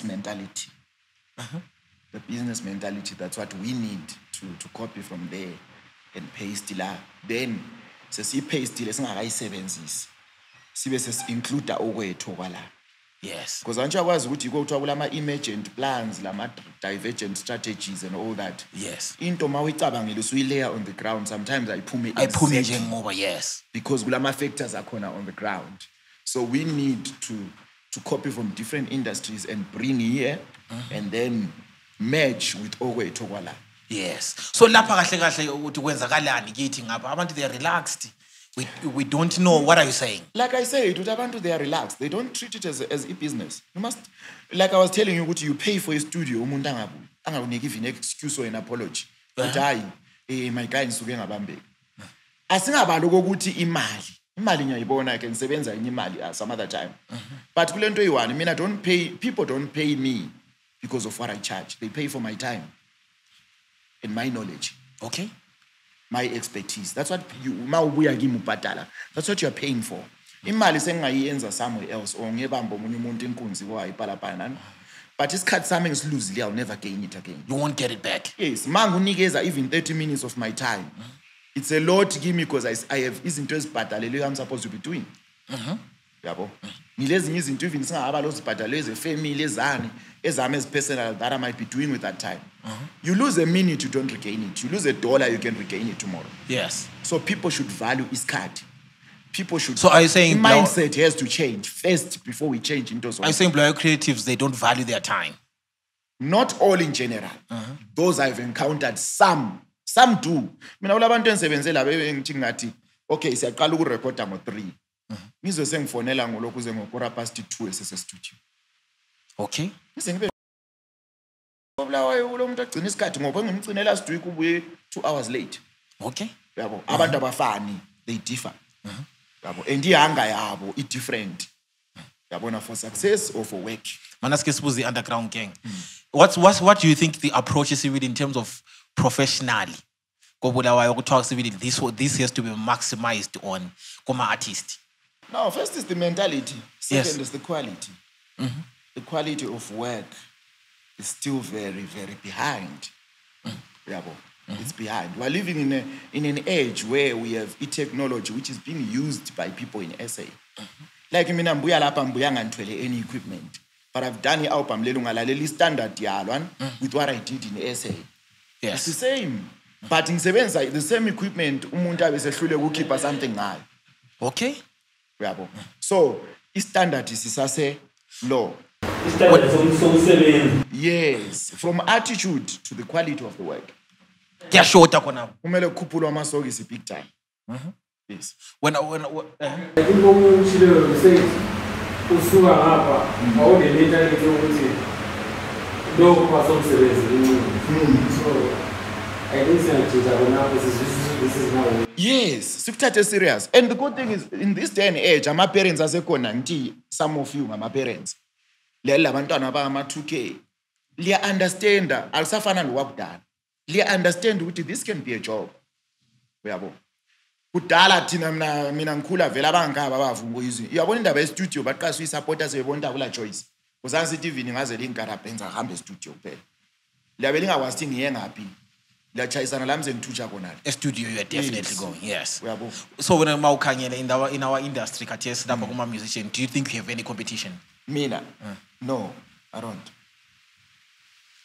mentality. The business mentality, that's what we need to copy from there and paste la. Then sesiyipaste le singakayisebenzisi. Sibe sesiinclude okwethu kwala. Yes. Because aren't you aware that you go to our emergent plans, divergent strategies and all that? Yes. Into mawicabangile we layer on the ground. Sometimes I pume more, yes. Because gulama factors are on the ground. So we need to copy from different industries and bring here and then merge with Owe Togwala. Yes. So lapha kahle kahle ukuthi kwenzakalani kithi ngapha abantu they are relaxed. We don't know. What are you saying? Like I said, Abantu they are relaxed. They don't treat it as a business. You must, like I was telling you, you pay for a studio. Umuntu angakuniki even an excuse or an apology. But my guy ngisuke ngabambeka. Asingabalo ukuthi imali ngiyayibona I can sebenza imali some other time. But kule nto eyi-one, I mean, people don't pay me because of what I charge. They pay for my time and my knowledge. Okay. My expertise. That's what that's what you're paying for. Imali sengayenza somewhere else or ngebamba omunye umuntu inkunzi wayipalapana. But isikhathi sami ngisiluzile, I'll never gain it again. You won't get it back. Yes, mangunikeza even 30 minutes of my time. It's a lot to give me because I have izinto ezibhadalelwe I'm supposed to be doing. Yabo. Ngilezinye izinto even singaba lo zibhadalwe ezefamily ezani ezami personal that I might be doing with that time. You lose a minute, you don't regain it. You lose $1, you can regain it tomorrow. Yes. So people should value iskhathi. People should. So are you saying mindset has to change first before we change into something? Are you saying Blair creatives they don't value their time? Not all in general. Those I've encountered, some do. Mina kulabantu engisebenzela bengithi ngathi okay siyaqala ukurecorda ngo3. Ngizo sengifonela ngolokhu ze ngo2:15 esese-studio. Okay. Ngisengibe obulawayo lo muntu agcina isikhathi ngoba ngimcinela last week ubuye 2 hours late. Okay. Yabo abantu abafani they differ. Yabo and ihanga yabo I different. Yabona for success or for work. Manaske suppose the underground gang. What do you think the approach is in terms of professionally? This has to be maximized on Koma artist. No, first is the mentality. Second Yes. is the quality. The quality of work is still very, very behind. Yabo. It's behind. We're living in an age where we have e-technology which is being used by people in SA. Like mina mbuya lapha mbuya ngantwele any equipment. But I've done the album lelungalaleli standard yalwan with what I did in SA. Yes. It's the same. But in sevenza the same equipment umuntu abesehlule ukukhipha something ngayo. Okay. Yabo. So, standard is sase low. Yes, from attitude to the quality of the work. Kuyashota khona. Kumele kukhuphulwa amasokisi big time. Yes. When usuka ngapha awuneleta into ukuthi lo kwasomsebenzi so I think this is now. Yes, sikuthathe serious. And the good thing is in this day and age ama parents asekhona ngithi some of you ngama parents lela abantwana abama 2K liya understand alisafana nowakudala. Liya understand ukuthi this can be a job. Uyabo. Kudala thina mina ngikhula vela abangaba abavunga izwi. Uyabona indaba ye-studio baqaswa i-supporters bebona kula choice. Kusansi TV ningaze linkarabhenza ahambe e-studio kuphela. Liyabe lingakwazi ngiye ngaphi. Liyachayisana la mzengithutsha khona. E-studio you are definitely going. Yes. Uyabo. So when mawukhangela in our industry khathesi lapha kuma musician, do you think you have any competition? Mina? No, I don't.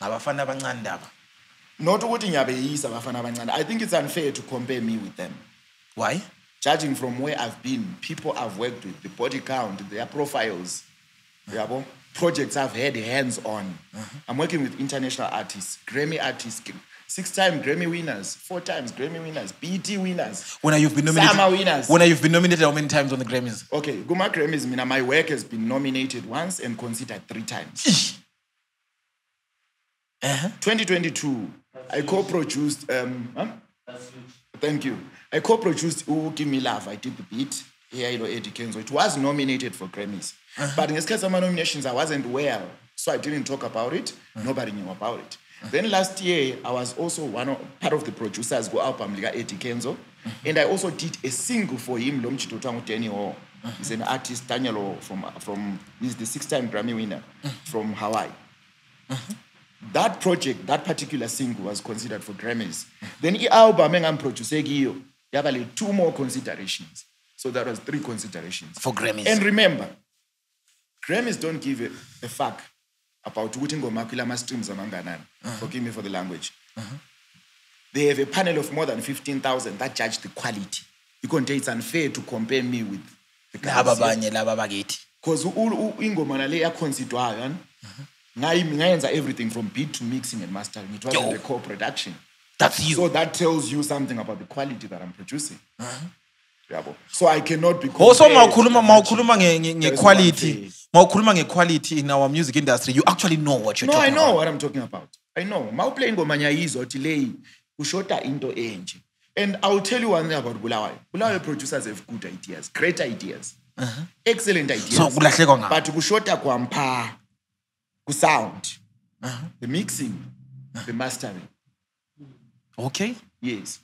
Abafana abancane ndaba. Not ukuthi ngiyabeyisa abafana abancane. I think it's unfair to compare me with them. Why? Judging from where I've been, people I've worked with, the body count, their profiles, projects I've had hands on. I'm working with international artists, Grammy artists, 6-time Grammy winners, 4 times Grammy winners, BET winners. When you've been nominated, Sama winners. When you've been nominated how many times on the Grammys? Okay, Guma Grammys, my work has been nominated once and considered 3 times. 2022, I co-produced. Thank you. I co-produced Give Me Love. I did the beat. Here, Eddie Kenzo. It was nominated for Grammys. But in this case of my nominations, I wasn't well. So I didn't talk about it. Nobody knew about it. Then last year, I was also part of the producers go album like Eddie Kenzo. And I also did a single for him, Lomchito Tangu Tenio. He's an artist, Daniel, from he's the 6-time Grammy winner from Hawaii. That project, that particular single was considered for Grammys. Then the album I'm producing here, you have 2 more considerations. So that was 3 considerations. For Grammys. And remember, Grammys don't give a fuck about ukuthi ingoma yakho ilama streams amanganani. Forgive me for the language. They have a panel of more than 15,000 that judge the quality. Because it's unfair to compare me with the guys. Because ingoma nale yaconsidwayo ngayenza everything from beat to mixing and mastering. It wasn't a co-production. That's you. So that tells you something about the quality that I'm producing. So I cannot be also mawukhuluma nge-quality in our music industry. You actually know what you're talking about. No, I know what I'm talking about. I know. Mawuplay ingoma nyayizwa tilei ushota into enje. And I'll tell you one thing about Bulawayo. Bulawayo producers have good ideas, great ideas, excellent ideas. So but kushota kwampa, ku sound, the mixing, the mastering. Okay. Yes.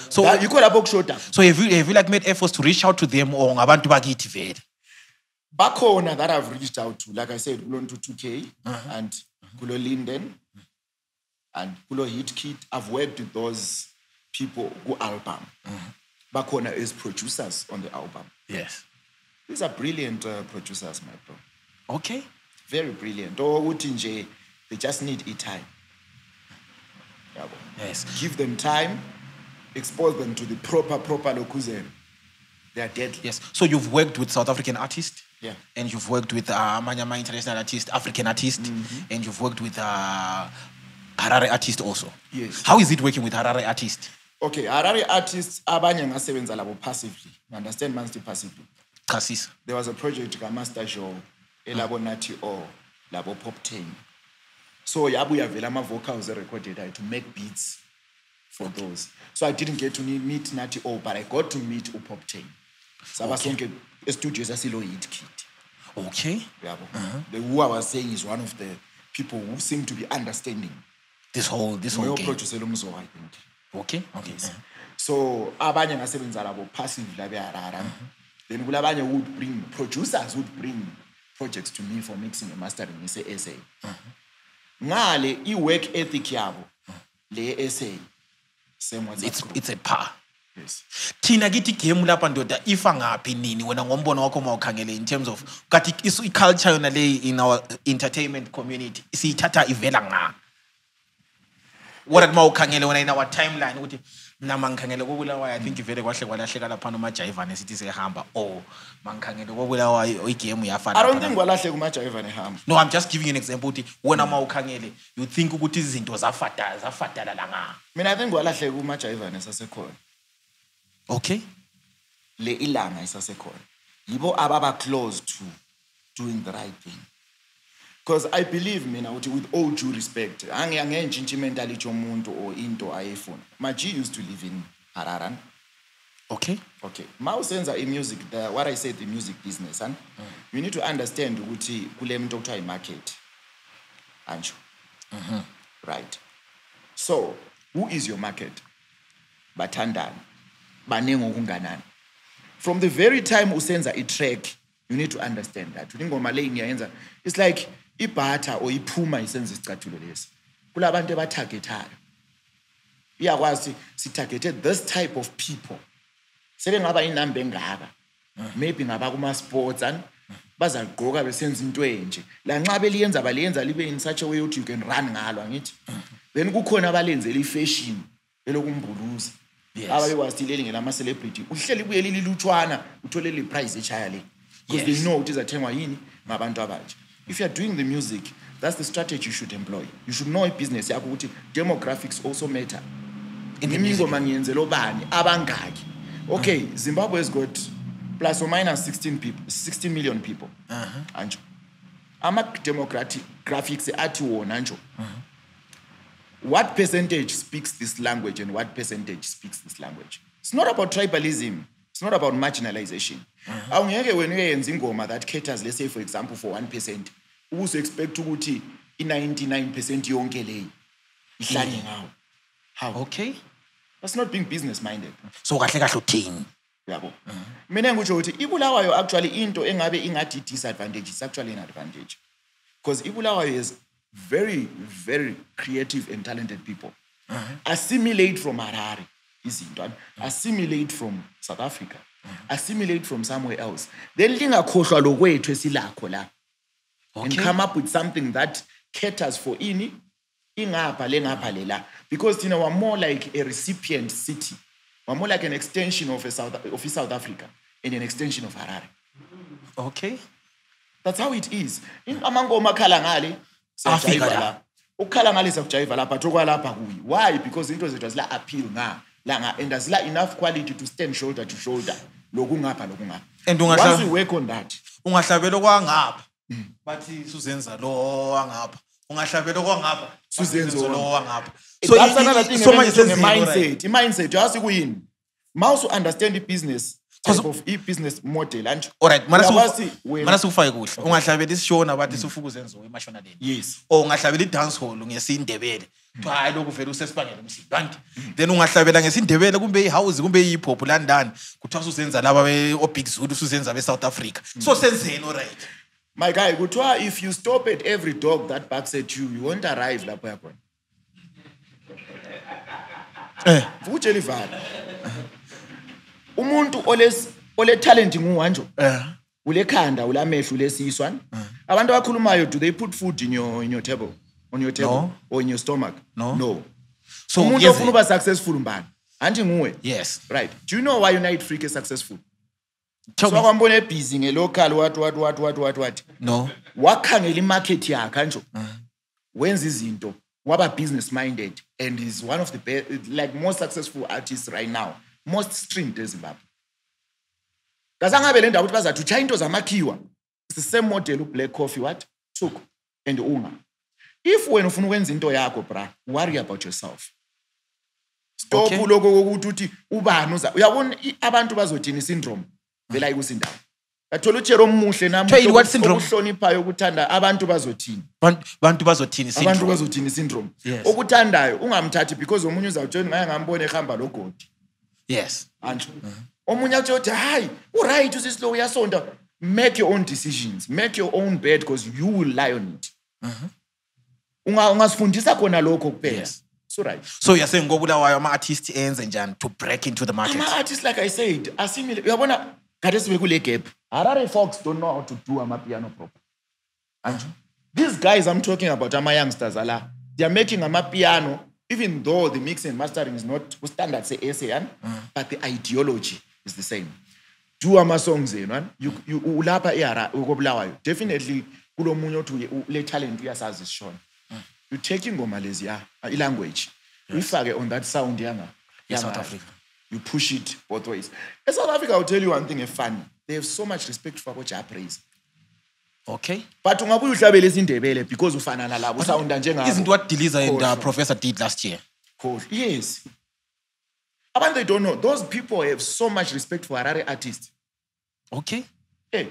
So that, you call a book shota. So have you like made efforts to reach out to them or ngabantu bakithi vele? Bakhona that I've reached out to, like I said, kulo 2K and kulo Linden and kulo Hit Kit. I've worked with those people who album. Bakhona is producers on the album. Yes. These are brilliant producers, my bro. Okay. Very brilliant. They just need time. Yes. Give them time, expose them to the proper Lokuzen. They are deadly. Yes. So you've worked with South African artists? Yeah. And you've worked with Manyama international artist, African artist, and you've worked with Harare artist also. Yes. How is it working with Harare artist? Okay, Harare artists abanye ngasebenza labo passively. You understand, man, still passively. Kasis. There was a project ka Master Show, elabo Nati O, labo Pop 10. So yabuya vela ama vocals recorded to make beats for those. So I didn't get to meet Nati O, but I got to meet Pop 10. So sonke studios asilo Hit Kit. Okay. The who I was saying is one of the people who seem to be understanding this whole game. Producer I think. Okay. Yes. So abanye ngasebenza labo passive la beharara. Then kulabanye would bring producers would bring projects to me for mixing and mastering ise SA. Ngale I work ethic yabo le SA same as it's a par. Yes. Thina kithi game lapha ndoda ifa ngapi nini wena ngombono wakho mawukhangele in terms of kathi culture yona le in our entertainment community isiyithatha ivela nga. What at mawukhangele wena in our timeline ukuthi mina mangikhangele koBulawayo I think ivele kwahle kwalahleka lapha noMajiva nesithi sehamba or mangikhangele koBulawayo igame yafa lapha. I don't think kwalahle kuMajiva nehamba. No, I'm just giving you an example ukuthi wena mawukhangele you think ukuthi izinto zafadala la nga. Mina I think kwalahle kuMajiva nesasekhona. Okay. Le ilanga isasekhona. Yibo ababa close to doing the right thing. Because I believe mina with all due respect, angentshintsha mentality yomuntu or into ayefuna. Maji used to live in Harare. Okay. Okay. Mausenza music, what I said, the music business, you need to understand ukuthi kule mntu okuthiwa market. Anjo. Right. So, who is your market? Bathandani. Banengi okunganani. From the very time usenza a track, you need to understand that. It's like ibhatha or iphuma isenza isicathulo lesi. Kulabantu abatargetayo. Iyakwazi targeted this type of people. Sebengaba inamba engaka. Maybe ngaba kuma sports and bazagqoka besenza into enje. La nxa beliyenza baliyenza libe in such a way that you can run ngalo angithi. Then kukhona abalenzela ifashion elokumbuluza. Ababekwazi tileli ngelama celebrity. Uhleli buye lilutshwana uthole le prize echaya le. Because they know it is athengwa yini ngabantu abatsha. If you are doing the music, that's the strategy you should employ. You should know a business yakho ukuthi demographics also matter. Imingoma ngiyenzela obani abangaki. Okay, Zimbabwe has got plus or minus 16 million people. Anjo. Ama democratic graphics athi wona anjo. What percentage speaks this language and what percentage speaks this language? It's not about tribalism. It's not about marginalization. Awungeke when uyenza ingoma that caters, let's say for example for 1%, ubuso expect ukuthi i99% yonke leyi ihlanye ngawo. How? Okay. That's not being business minded. So kahle kahle uthini? Yabo. Mina ngisho ukuthi iBulawayo actually into engabe ingathi disadvantage is actually an advantage. Because iBulawayo is very, very creative and talented people. Assimilate from Harare, assimilate from South Africa. assimilate from somewhere else. Then lingakhohlwa lokwethu esilakho la. And come up with something that caters for ini, ingapha lengapha lela. Because we're more like a recipient city. We're more like an extension of South Africa and an extension of Harare. Okay. That's how it is. In amangoma khalangale, Africa. Ukhalangale sakujayiva lapha tokwalapha kuyi. Why? Because into zethu zila appeal and there's enough quality to stand shoulder to shoulder. And once we work on that, ungahlabela kwangapha bathi suzenza lo wangapha ungahlabela kwangapha suzenza lo wangapha. So that's another thing. So mindset just kuyini mouse to understand the business type of business model and all right mana sikufake kuhle ungahlabela isishona bathi sifuku zenzo emashonaleni. Yes. O ungahlabela idance hall ngesindebele hayi lokhu vele usesibangela umsiki kanti then ungahlabela ngesindebele kumbe ihouse kumbe ihip hop landani kuthiwa usenza laba big Zulu usenza be-South Africa. So senzeni all right my guy kuthiwa if you stop at every dog that barks at you won't arrive lapho yakhona. Vutshela ivalo umuntu ole talent nguwanjo ulekhanda ulamehlo ulesiswana abantu abakhulumayo do they put food in your table on your table no. Or in your stomach? No. So umuntu ofuna uba successful mbani anti nguwe. Yes. Right. Do you know why United Freak is successful? So kwambone busy ngelocal what no wakhangela imarket yakhe nje wenza izinto waba business minded and is one of the best, like most successful artists right now, most streamed eZimbabwe. Kazangabe le ndawo ukuthi bazathi ucha into zamakhiwa. It's the same model uBlack Coffee what took and unga. If wena ufuna ukwenza into yakho bra, worry about yourself. Stop lokho ukuthi uthi ubani uyabona abantu bazothini syndrome vela ikusindawo. Bathola utshero omuhle namhlanje ukuhloniphayo ukuthanda abantu bazothini. Abantu bazothini syndrome. Abantu bazothini syndrome. Okuthandayo ungamthathi because omunye uzawutshela ngeke ngambone ehamba logodi. Yes. Anjo. Omunye uthi hayi, uright usisilo uyasonda. Make your own decisions. Make your own bed because you will lie on it. Ungasifundisa khona lokho kuphela. So right. So you're saying ngobulawayo ama-artists enze njani to break into the market? Ama-artists like I said, assimilate. Uyabona kade sibe kule gap. Harare folks don't know how to do amapiano proper. And these guys I'm talking about, youngsters, they are making amapiano, even though the mix and mastering is not standard, say ASEAN, but the ideology is the same. Do ama-songs, you ulapha era ukobulawayo. Definitely, kulo munyo to le talent uyasazi sishona. You take ingoma lezi language. We fage on that sound South Africa. You push it both ways. In South Africa, I'll tell you one thing funny. They have so much respect for what praise. Okay. But ungabuya uhlabele izindebele because ufana nalabo sounda njengabo. Isn't what Deliza and Professor did last year? Cool. Yes. Abantu they don't know. Those people have so much respect for Harare artists. Okay. Hey.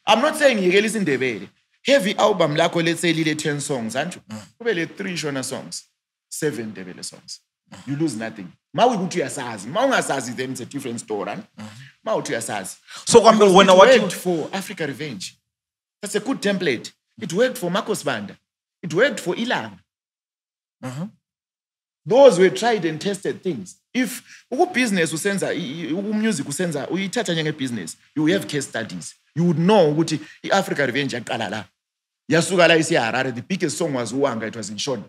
I'm not saying you listen indebele. Heavy album lakho let's say lile 10 songs anju. Kubele 3 Shona songs, 7 Ndebele songs. You lose nothing. Ma ukuthi uyasazi. Ma ungasazi then it's a different story. Ma uthi uyasazi. So when it worked for Africa Revenge. That's a good template. It worked for Marcos Banda. It worked for Ilang. Those were tried and tested things. If business usenza, music usenza, uyithatha njenge business, you have case studies. You would know ukuthi iAfrica Revenge yaqala la. Yasuka la isi Harare. The biggest song was Uwanga. It was in Shona.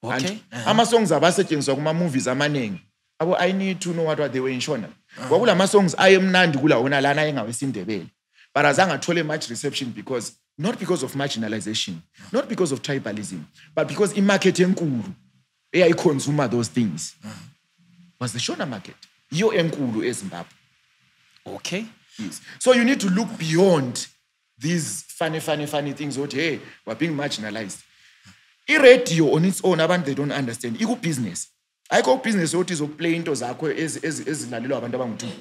Okay. Ama songs abasetshenziswa kuma movies amaningi. I need to know what they were in Shona. Kwakula ama songs ayemnandi kula wona lana engawesindebele. But azange athole much reception because not because of marginalization, not because of tribalism, but because imarket enkulu eyayiconsumer those things was the Shona market. Yo enkulu eZimbabwe. Okay. Yes. So you need to look beyond these funny things. Hey, we're being marginalized. I-radio on its own, abantu they don't understand. Iku business. Ayikho business othi izoplay into zakho ezilalelwa abantu abangu-2.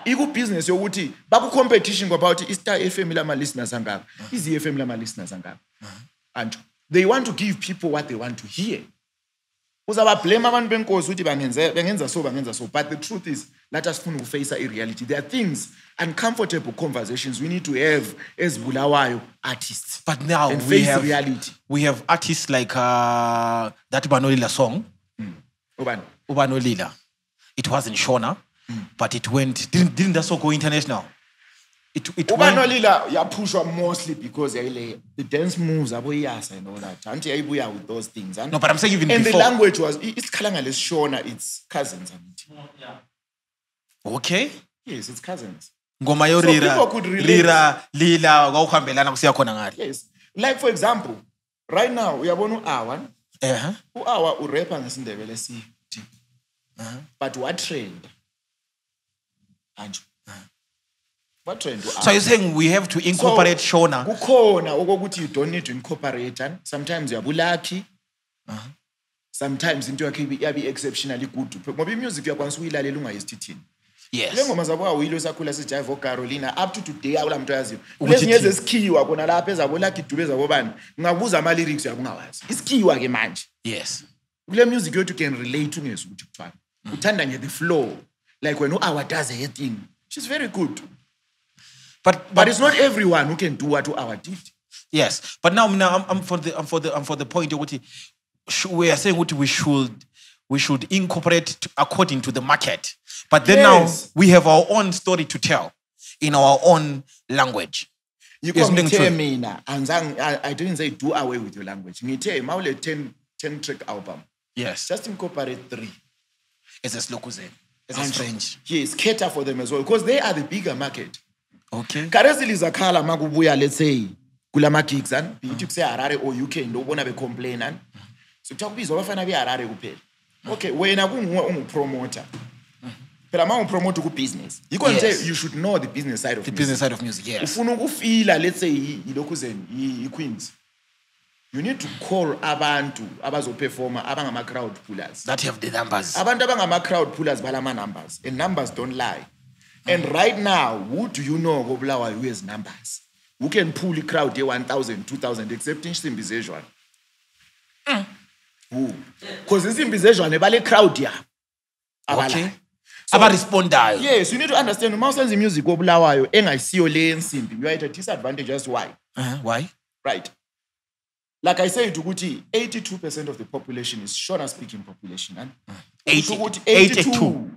Iku business yokuthi baku competition about i-Star FM lama listeners angaka, izi FM lama listeners angaka. And they want to give people what they want to hear. Uzaba blame abantu benkosi ukuthi bengenza so, but the truth is let us funa face a reality. There are things, uncomfortable conversations we need to have as Bulawayo artists. But now and face reality. We have artists like that Ubanolila song. Uban. Ubanolila. It was in Shona. but it went. Didn't that so go international? It went. Ubanolila yapushwa mostly because the dance moves and all that. Auntie Ibuya with those things. No, but I'm saying even and before. And the language was it's Kalangales Shona, it's cousins. Yeah. Okay. Yes, it's cousins. Ngoma yo rira. Yes. Like for example, right now we are going to Awan. Our urapa ngesindebele si. But what trend? What trend? So you're saying we have to incorporate Shona? Kukhona you don't need to incorporate. Sometimes you are lucky. Sometimes into be exceptionally good. Maybe music you are consuela lunga is teaching. Yes. Carolina up to today awula muntu yaziyo. Lezinye zesikhiwa kona lapha ezabona kidube zabobani. Ngabuza ama lyrics yakungawazi. Isikhiwa ke manje. Yes. Kule music you can relate to ngezwe ukuthi kuthwana. Uthanda nje the flow. Like when Uawa does her thing. She's very good. But it's not everyone who can do what Uawa did. Yes. But now I'm for the point we are saying what we should incorporate according to the market. But then now we have our own story to tell in our own language. You can tell me now, and I didn't say do away with your language. You tell me, 10-track album. Yes. Just incorporate 3. It's a Slokuzen. It's a French. Yes, cater for them as well, because they are the bigger market. Okay. Karezili zakhala makubuya, let's say, kulama gigs, and you say Harare or UK, no one be complaining. So talk biz obafana be Harare kuphela. Okay, when I'm promoter. But I'm a promoter to business. You can say you should know the business side of music. The business side of music, yes. If you feel, let's say, Queens, you need to call abantu abazo performer abangama crowd pullers. That have the numbers. Abantu abangama crowd pullers balama numbers, and numbers don't lie. And right now, who do you know Goblawa who has numbers? Who can pull the crowd here 1,000, 2,000, except in Simbization? Who? Because in Simbization, they bale crowd here. Okay. So, respond. Yes, you need to understand. Most of the music Goblawa, I see your lane simple. You are at a disadvantage. Just why? Why? Right. Like I said, 82% of the population is Shona-speaking population. 82.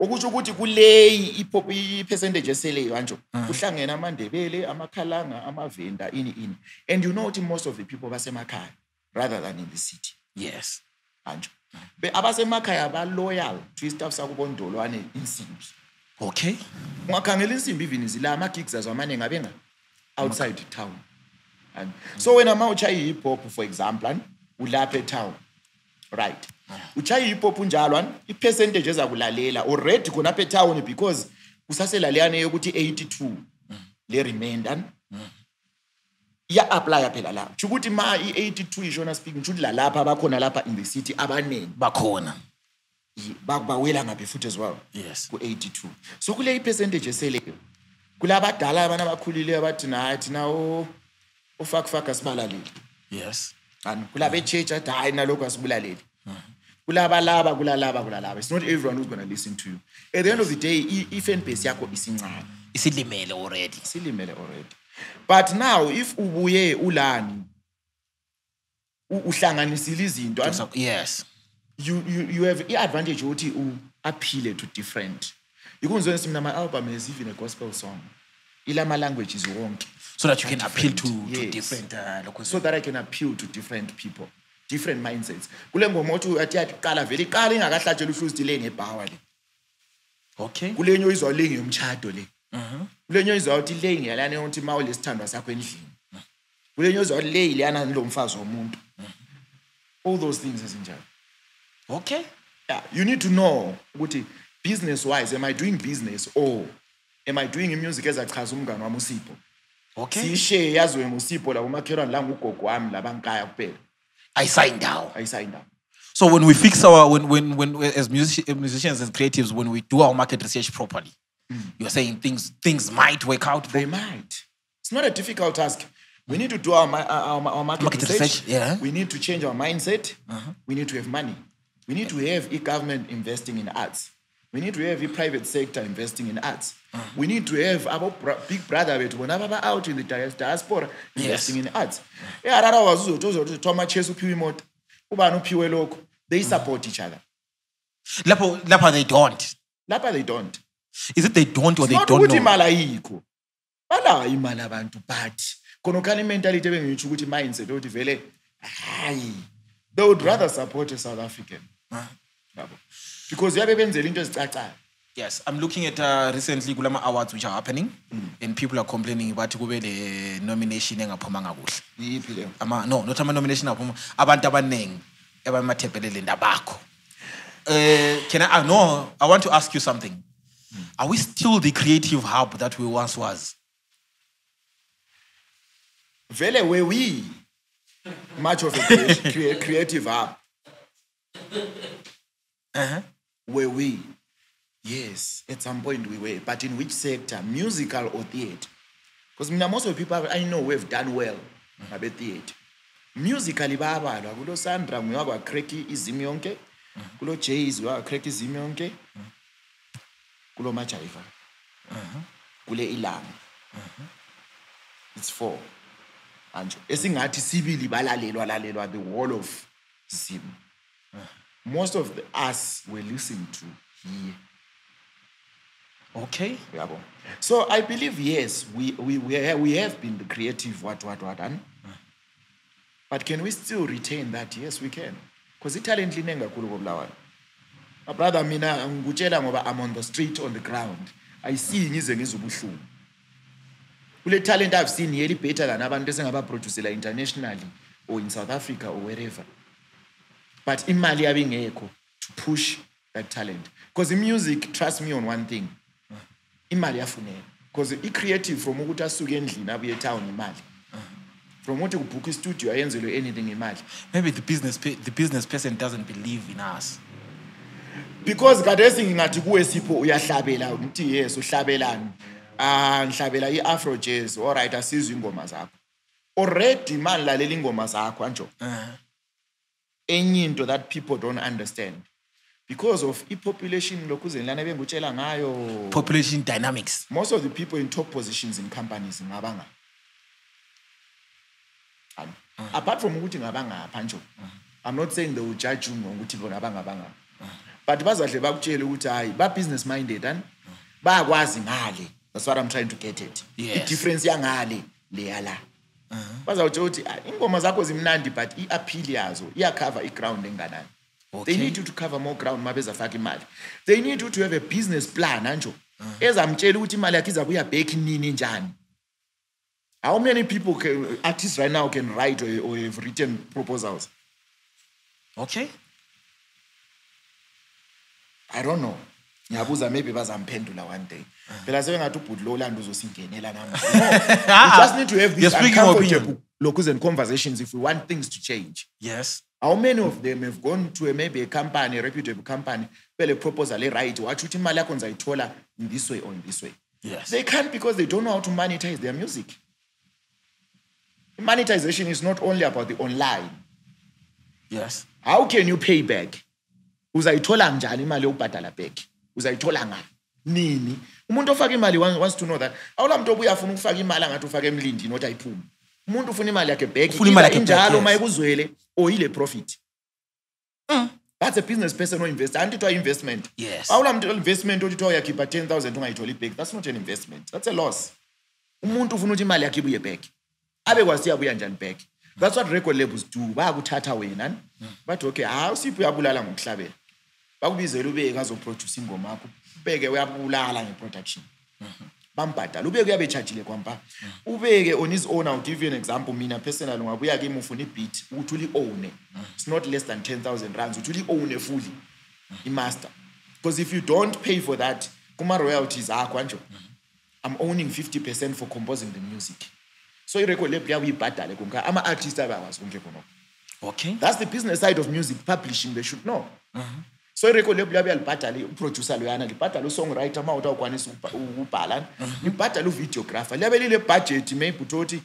Okusho ukuthi kule percentage eseleyo anjo kuhlangena amandebele amakhalanga amavenda ini and you know what most of the people basemakhaya rather than in the city. Yes. Anjo abasemakhaya ba loyal to stuff sakubondolwane insimbi. Okay. Ungakhangela insimbi even izila ama gigs azamane ngabenga outside town. And so when ama uchaya hip hop for example and ulapha town, right? Uchaya hip hop unjalo i-percentage ezakulalela already khona apha town because kusaselaleyane ukuthi 82 le remainder ya apply phela la ukuthi ma i-82 ishona speaking ukuthi la lapha abakhona lapha in the city abaningi bakhona bawela ngabe futhi as well. Yes. Ku-82 so kule i-percentage eseleyo kulabadala abantu abakhulile abathi nathi nawo ufakufaka sibalaleli. Yes. And kulabe church athi hayi nalokho asibulaleli. Kulalaba. It's not everyone who's going to listen to you. At the end of the day, i-fan base yakho isincane. Isilimele already. But now, if ubuye ulani, uhlanganisile izinto. Yes. You have the advantage ukuthi appeal to different. You can say my album is even a gospel song. Ilama language is wonke. So that you can appeal to different so that I can appeal to different people. Different mindsets. Kule ngoma uthi athi qala vele iqala ingakahlatshela uhluzi le ngepower le. Okay. Kule nyo izwa le ngiyomtshado le. Kule nyo izwa uthi le ngiyalane uthi mawu lesithandwa sakho endlini. Kule nyo izwa le ilana lomfazi womuntu. All those things ezinjalo. Okay. Yeah, you need to know ukuthi business wise am I doing business or am I doing music ezachaza umngane wami uSipho? Okay. Sishare yazwe ngusipho la umakhelwane la ngugogo wami labankaya kuphela. I signed down. So when we fix when as musicians and creatives, when we do our market research properly, you're saying things might work out. They might. It's not a difficult task. We need to do our market research. Yeah. We need to change our mindset. We need to have money. We need to have e-government investing in arts. We need to have a private sector investing in arts. We need to have our big brother out in the diaspora investing in arts. They support each other. Lapa they don't. Lapha they don't. Is it they don't or It's they not don't ukuthi know? imali ayikho. Balawa imali abantu but khona khani mentality ebengitsho ukuthi mindset ukuthi vele hayi they would rather support a South African. Because yabe benzela into ezicacayo. Yes, I'm looking at recently kulama awards which are happening and people are complaining about kube le nomination engaphumanga kuhle. Yiphi le? No, not ama nomination aphuma abantu abanengi ebamathebelele ndabakho. I want to ask you something. Are we still the creative hub that we once was? Vele were we much of a creative hub? Were we? Yes, at some point we were. But in which sector? Musical or theatre? Because most of the people I know who have done well about theatre. Musically, babalwa kulo Sandra nguyakwa cracky izimi yonke, kulo Jayz wa cracky izimi yonke, kulo Majaiva, kule Ilanga. It's 4. And esingathi sibili balalelwa the wall of Zim. Most of us were listening to here. Okay. So I believe yes, we have been the creative what. But can we still retain that? Yes, we can. Because the talent linenga kakhulu koBulawayo. My brother mina ngikutshela ngoba I'm on the street on the ground. I see ngize ngizubuhlungu. Kule talent I've seen here better than abantu esengaba producer internationally or in South Africa or wherever. But imali abingekho to push that talent. Because in music, trust me on one thing. Imali yafuneka. Because i creative from ukuthi asuke endlini abuye town imali. From what you book a studio, I ain't anything imali. Maybe the business person doesn't believe in us. Because gadesi ngathi kuwe sipho uyahlabela uthi yes uhlabelani. Ngihlabela iAfro jazz, all right asizwe ingoma zakho. Already man lalela ingoma zakho anjo. Enye into that people don't understand. Because of population lokuzenlana bengutshela ngayo. Population dynamics. Most of the people in top positions in companies ngabanga. Apart from ukuthi ngabangapha nje, I'm not saying they will judge you ngokuthi bona abangabanga. But bazadle bakutshela ukuthi hayi ba business minded and bayakwazi ngale. That's what I'm trying to get at. Yes. The difference yangale leyala. Bazawutsho ukuthi ingoma zakho zimnandi but iappeal yazo iyacover iground enganani. Okay. They need you to cover more ground mabeza faka imali. They need you to have a business plan anjo. Ezamtshela ukuthi imali yakhe izabuya back nini njani. How many people artists right now can write or have written proposals? Okay. I don't know. Ngiyabuza maybe bazamphendula one day. Phela sebengathi uBhudlo Lando uzosingenela namuhla. No. We just need to have these uncomfortable locus and conversations if we want things to change. Yes. How many of them have gone to maybe a company, a reputable company, phela proposal right, wathi uthi imali yakho ngizayithola in this way or in this way. Yes. They can't because they don't know how to monetize their music. Monetization is not only about the online. Yes. How can you pay back? Uzayithola njani imali yokubhadala back? Uzayithola ngani? Nini? Umuntu ofaka imali wants to know that. Awula muntu obuya afuna ukufaka imali ngathi ufaka emlindini not ayiphumi. Umuntu ufuna imali yakhe back. Ufuna imali yakhe njalo mayikuzwele or ile profit. That's a business person or investor. Anti to investment. Yes. Awula muntu investment othi to yakhipha 10,000 ungayitholi back. That's not an investment. That's a loss. Umuntu ufuna ukuthi imali yakhe ibuye back. Abe kwasiya buya njani back. That's what record labels do. Bayakuthatha wena. But okay, awusiphi uyabulala ngokuhlabela. Bakubizela ubeke azoproduce ingoma yakho. Ubeke uyabulala ngeproduction. Bambhadala ubeke uyabe chargeile kwampa. Ubeke on his own. I'll give you an example. Mina personally ngabuya kimi ufuna ibeat uthi uli own. It's not less than 10,000 rands. Uthi uli own fully. Master. Because if you don't pay for that, kuma royalties akho anjo. I'm owning 50% for composing the music. So you record label uyibhadale konke ama artists abawazi konke khona. Okay. That's the business side of music publishing they should know. So you record label uyalibhadala uproducer loyana libhadala usongwriter ma utawukwanisa ukubhala libhadala uvideographer lebelile budget maybe uthi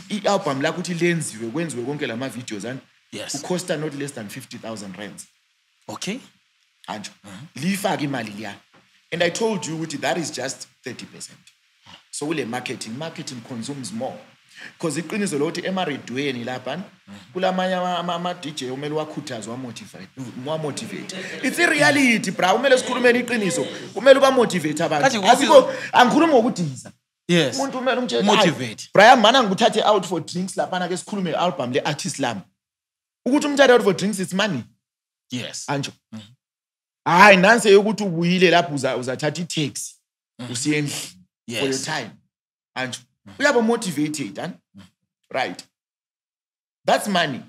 ialbum lakho uthi lenziwe kwenziwe konke lama videos and yes. Cost not less than 50,000 rands. Okay. Anjo. Lifaka imali liya. And I told you that is just 30%. So marketing consumes more. Because iqiniso lokuthi emaredweni lapha kulamanye ama DJ umele wakhuthaza motivate. It's a reality bra umele sikhulumeni iqiniso umele uba motivate abantu. Asiko angikhulumi ngokudiza. Yes. Umuntu umele umtshela motivate. Brian mana ngikuthathe out for drinks lapha ke sikhulume album le artist lami. Ukuthi umthathe out for drinks it's money. Yes. Anjo. Hayi nanse ukuthi ubuyile lapho uzathatha i-taxi usiyendli for your time. Anjo. Uyaba motivated, right? That's money.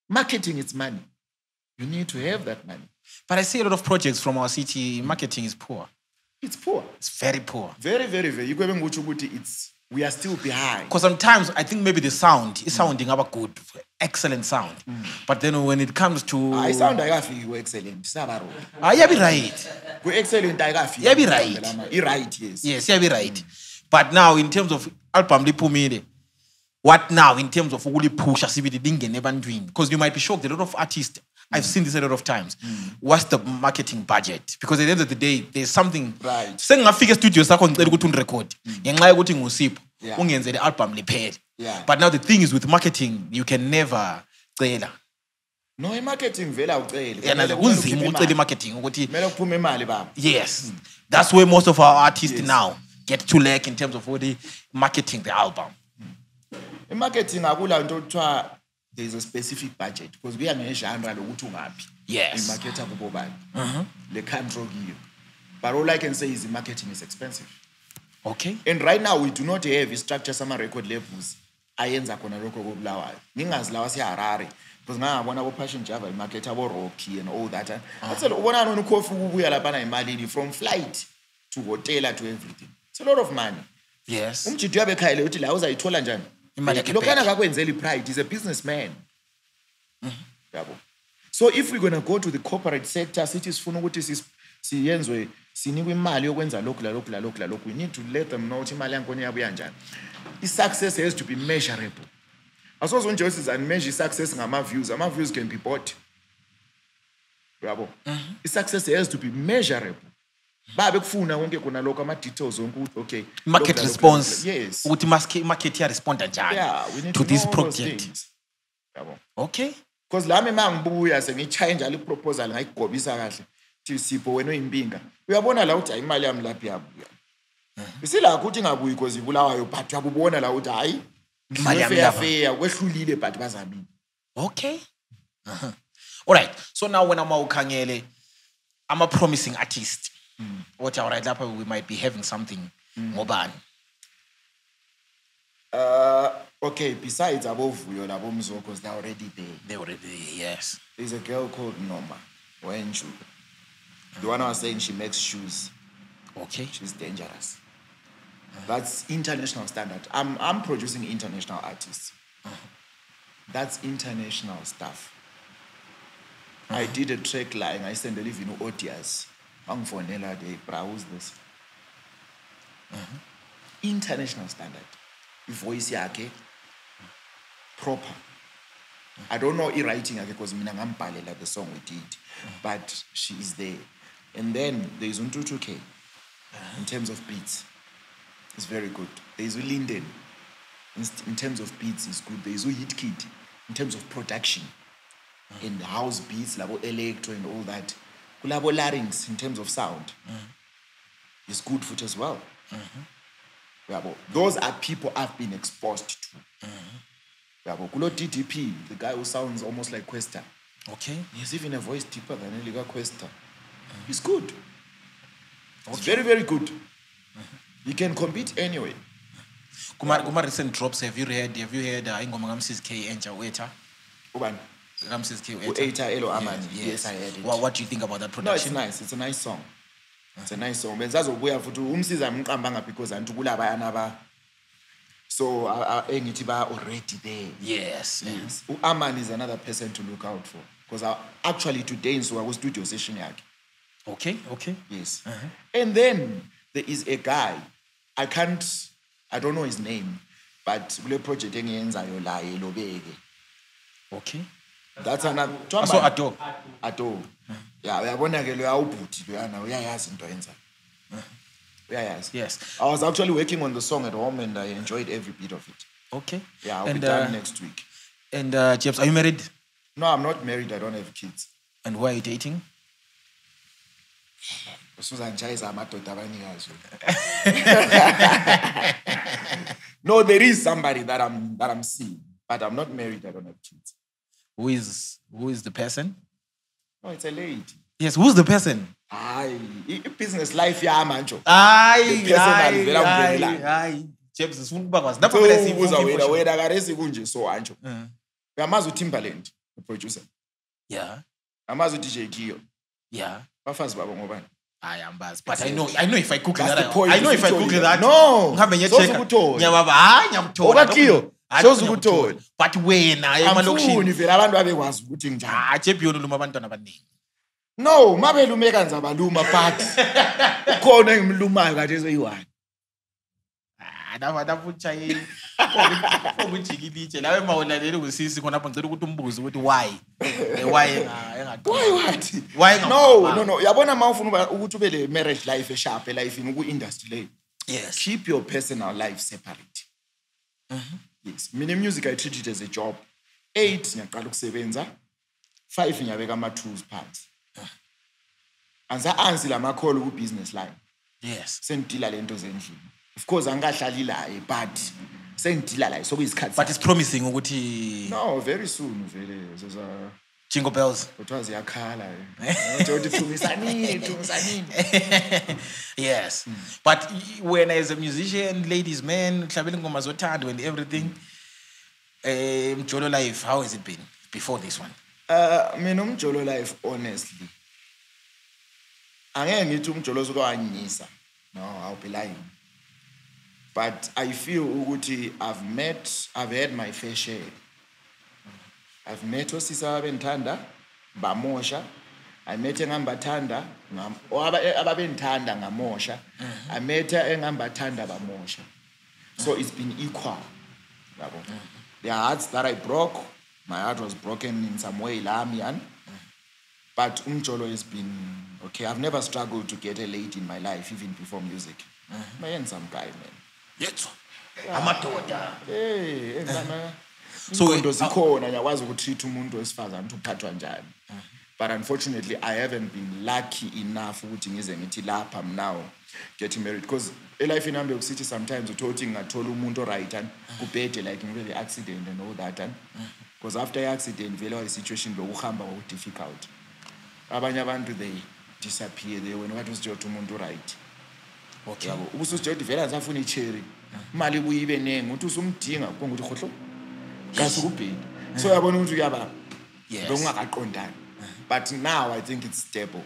Marketing is money. You need to have that money. But I see a lot of projects from our city. Marketing is poor. It's poor. It's very poor. Very, very, very. We are still behind. Because sometimes I think maybe the sound is sounding about good, excellent sound. But then when it comes to I sound like excellent. Yeah, be right. Excellent. Yeah, be right. You're right, yes. Yes, yeah, be right. But now in terms of album lipumile, what now in terms of uli push activity dinge never doing? Because you might be shocked. A lot of artists, I've seen this a lot of times. What's the marketing budget? Because at the end of the day, there's something. Right. Saying I figure studio sakho ngicela ukuthi unrecord. Ngenxa yokuthi ngusipho ungenze the album liphele. But now the thing is with marketing, you can never cela. No, marketing vela ucela. Yeah, unzima ucela marketing ukuthi kumele kuphume imali baba. Yes. That's where most of our artists now get to lack in terms of the marketing the album. In marketing, there is a specific budget because we are in a genre lokuthi ungaphi. Yes. In market abobani. They can't rock you. But all I can say is the marketing is expensive. Okay. And right now we do not have a structure sama record labels. Ayenza khona lokho kobulawayo. Ngingazi lawa seHarare because ngabona abo Passion Java market abo Rocky and all that. Athi ubona nona uKhofi ukubuya lapha na imali from flight to hotel to everything. It's a lot of money. Yes. Umjidi yabe ekhaya uthi la uzayithola njani? Lokana akakwenzeli pride. He's a businessman. So if we're going to go to the corporate sector, cities funa ukuthi siyenzwe sinikwe imali yokwenza lokhu la lokhu, we need to let them know ukuthi imali yankona yabuya njani. Success has to be measurable. Asoze nje measure success ngama views. Ama views can be bought. Success has to be measurable. Babe kufuna wonke kuna lokho ama details wonke okay. Market response. Yes. Ukuthi market ya respond njani to this project. Okay. Because lami mangibuya sengichanger le proposal ngayigobisa kahle. Thi Sipho wena oyimpinga. Uyabona la uthi imali yami lapha yabuya. Isila ukuthi ngabuyi because ibulawayo but uyabubona la uthi hayi imali yami lapha kwehlulile but bazamini. Okay. All right. So now when I'm ukhangele, I'm a promising artist. What all right lapha we might be having something ngobani. Okay, besides Abovuyo labo Mzoko, because they're already there. They're already there, yes. There's a girl called Noma, Wenju. The one I was saying she makes shoes. Okay. She's dangerous. That's international standard. I'm producing international artists. That's international stuff. I did a track line. I sent a live in Otias. I'm for Nella, they browse this. International standard. Voice yake proper. I don't know writing because mina ngambhalela the song we did, but she is there. And then there is Untutuke in terms of beats. It's very good. There is Linden in terms of beats is good. There is Hit Kid in terms of production and house beats, labo electro and all that. Kulabo larynx in terms of sound is good for it as well. Those are people I've been exposed to. Kulo DDP, the guy who sounds almost like Questa. Okay. He has even a voice deeper than Eliga Questa. He's good. It's very, very good. He can compete anyway. Kuma recent drops, have you heard ingoma Gamsis K Enja Weta? Uban. Gamsis K Weta Elo Amani. Yes, I heard it. What do you think about that production? No, it's nice. It's a nice song. It's a nice song. Benzazobuya futhi umsiza mqamba because antukula bayana ba. So engithi ba already there. Yes. Aman is another person to look out for because actually today so I was studio session yakhe. Okay. Yes. And then there is a guy I don't know his name, but kule project engiyenzayo la elobeke. Okay. That's another. So Ado. Yeah, uyabona ke lo awubhuti lo yana uyayazi into yenza. Yes. Yes. I was actually working on the song at home and I enjoyed every bit of it. Okay. Yeah, I'll be done next week. And James, are you married? No, I'm not married. I don't have kids. And who are you dating? No, there is somebody that I'm seeing, but I'm not married. I don't have kids. Who is the person? No, it's a lady. Yes, who's the person? Business life, yeah, manjo. James is so anjo. Yamazi Timbaland, the producer. Yeah. Yamazi DJ Kio. Yeah. Bafazi babo ngobani? I am Baz. But I know if I cook that. I know if I cook that. No. But when I am looking if abantu abekwazi ukuthi njani. Jebi yonuluma abantwana abaningi. No, mabelumeka nzabaluma but ukhona engimlumayo kade ezoyi1. Why no yabona mawufuna ukuthi ube le marriage life esharp life in ku-industry le. Yes, keep your personal life separate. Yes, mina music I treat it as a job. 8 ngiyaqala ukusebenza, 5 ngiyabeka ama-tools phansi. Anza lama call ku-business line. Yes, sengidila lento zendlini. Of course angahlali laye but sengidila laye sokuyisikhathi. But it's promising ukuthi no very soon vele zoza jingle bells. Kodwa ziyakhala. Uthi thumisanini. Yes. But when as a musician, ladies, men, hlabela ingoma zothando and everything, Mjolo life, how has it been before this one? Mina Mjolo life honestly. Angeke ngithi uMjolo uzokanyisa. No, I'll be lying. But I feel ukuthi I've had my fair share. I've met osisa abentanda bamosha. I met engambathanda ababentanda ngamosha. I met engambathanda bamosha. So it's been equal. There are hearts that I broke. My heart was broken in some way, Lamian. But Umjolo has been okay. I've never struggled to get a lady in my life, even before music. My handsome guy, man. Yes. Amadoda. Hey, so zikhona nyawazi ukutreat umuntu wesifazana uphathwa njani. But unfortunately I haven't been lucky enough ukuthi ngize ngithi lapha I'm now getting married because life inambe ukusithi sometimes uthi ngathola umuntu right and kubhede like ngibe accident and all that and because after the accident vele wa situation lokuhamba wa difficult. Abanye abantu they disappear they when what was just umuntu right. Okay. Ubusujodi vele azafuna icherry. Imali buyibe nengi uthi usumdinga konke uthi khohlo. Kasukubhedi. So yabona ukuthi uyaba. Yes. Bengakaqondani. But now I think it's stable.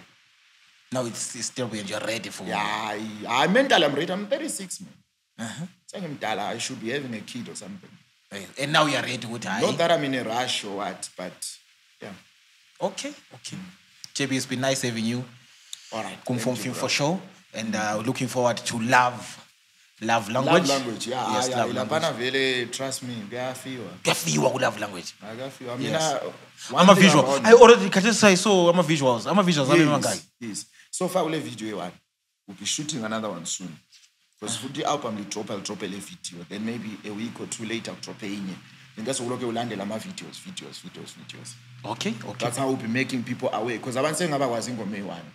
Now it's stable and you're ready for yeah, I'm mental. I'm ready. I'm 36, man. I should be having a kid or something. And now you're ready with not that I'm in a rush or what, but yeah. Okay. JB, it's been nice having you. All right. Come from film for sure. And looking forward to love language. Love language, yeah. Yes, love language. Really, trust me, kuyafiwa love language. I mean, yes. I'm a visual. I already can just say so. I'm a visuals. Yes. So far, we'll video one. We'll be shooting another one soon. Because for the album, I'll drop a video. Then maybe a week or two later, I'll drop a in. And that's what we'll land videos. Okay. That's how we'll be making people aware. Because I was saying about was in May one.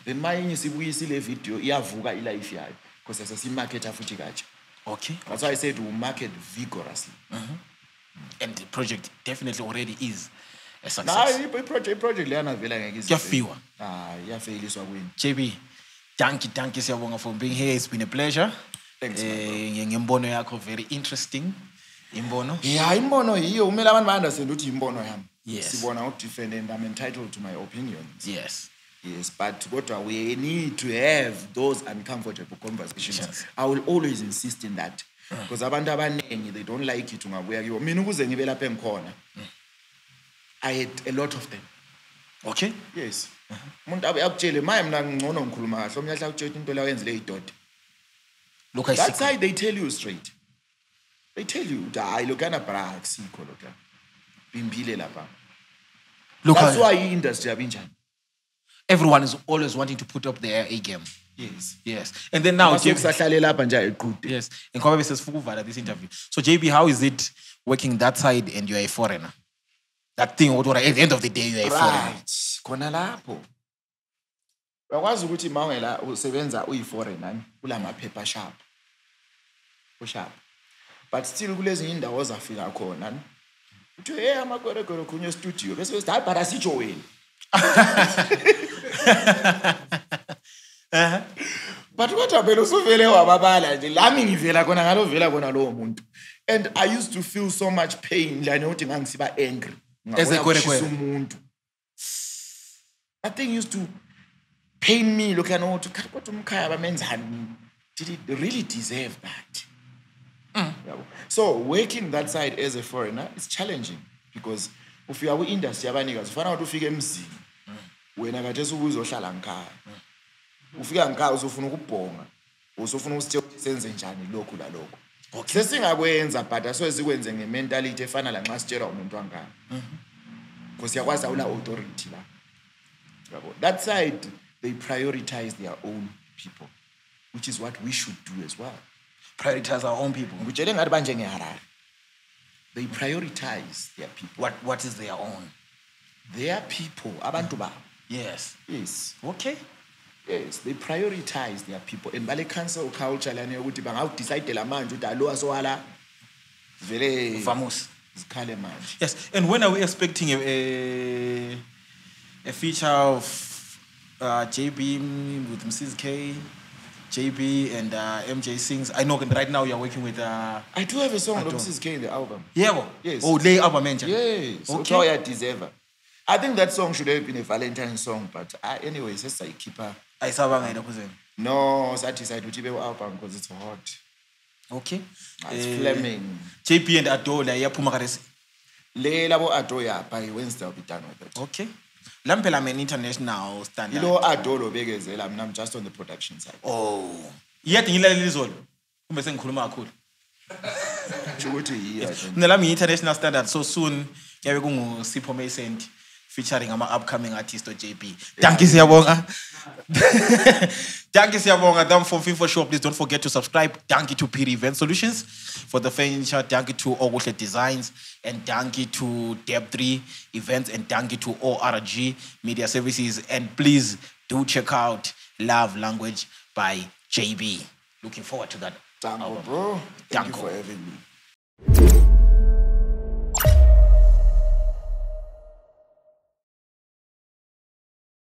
Then my we see the video, yavuga life yard. Because there's a market afuthi kacha. Okay. That's why I said we'll market vigorously. And the project definitely already is a success. Nah, project leyana vela ngeke kuyafiwa. Iyafeliswa kwini. JB, thank you siyabonga for being here. It's been a pleasure. Thanks. Ngembono yakho very interesting. Imbono? Yeah, imbono hiyo umela abantu ba-understand ukuthi imbono yami. Yes. Sibona different and I'm entitled to my opinions. Yes. Yes, but we need to have those uncomfortable conversations. Yes. I will always insist in that. Because abantu abaningi they don't like it ungabuya kibo. Mina ukuze ngibe lapha engikhona. I had a lot of them. Okay? Yes. Umuntu akutshele maye mina ngcono ngikhuluma kahle. Omnye ahla ukutshela into la wenzile idoda. Look, that's why they tell you straight. They tell you, "I look at a bra sikho lokho." Bimbile lapha. That's why industry abinjani. Everyone is always wanting to put up their A game. Yes. And then now, JB, yes. And Kobe says, this interview. So, JB, how is it working that side and you're a foreigner? That thing, at the end of the day, you're a foreigner. Right. Kona lapho. Wakwazi ukuthi mawela usebenza uyi-foreigner kula maphepha sharp. Sharp. But still kulezinye indawo zafika khona. Uthi hey amakorekore kunye studio bese uthi hayi but asitsho wena. But kodwa phela usuvele wababala nje lami ngivela khona ngalovela khona lowo muntu. And I used to feel so much pain la nokuthi ngangisiba angry. As a korekore. That thing used to pain me. Look, I know to cut umkhaya bamenzani. Did it really deserve that? So working that side as a foreigner is challenging because if you are in industry abanikazi ufana ukuthi ufike emzini wena kade uzohlala ngikhaya ufika ngikhaya uzofuna ukubhonga uzofuna usithe senze njani lokhu la lokho sesingakwenza but asosikwenze ngementality efana la nxa sitshela umuntu wangaka because yakwazi awula authority la that side they prioritize their own people, which is what we should do as well. Prioritize our own people. They prioritize their people. What is their own? Their people. Abantu ba. Yes. Yes. Okay. Yes, they prioritize their people. And bale cancel culture la ne ukuthi bangawu decide la manje ukuthi alo asowala very famous. Yes. And when are we expecting a feature of JB with Mrs. K, JB and MJ sings? I know right now you're working with I do have a song with Mrs. K in the album. Yeah, well. Yes. Oh, lay album mention. Yes. Okay. So I deserve. I think that song should have been a Valentine song, but anyways, just I keep her. I saw No, I decided to do album because it's hot. Okay. It's flaming. JP and Adola, ya pumakaresi. Le labo Adoya by Wednesday I'll be done with it. Okay. Lampela an international standard. You know Adolo Begezela, I'm just on the production side. Oh. Yet ngila lizolo. Kumbe sengikhuluma kakhulu. Nalami international standard so soon yabe kungu Sipho Mason featuring ama upcoming artist JP. Thank you siyabonga. Thank you siyabonga. Them for FIFA Show, please don't forget to subscribe. Thank you to Peer Event Solutions for the furniture. Thank you to Oguhle Designs and thank you to Deb3 Events and thank you to ORG Media Services and please do check out Love Language by JB. Looking forward to that. Thank you, bro. Thank you for having me.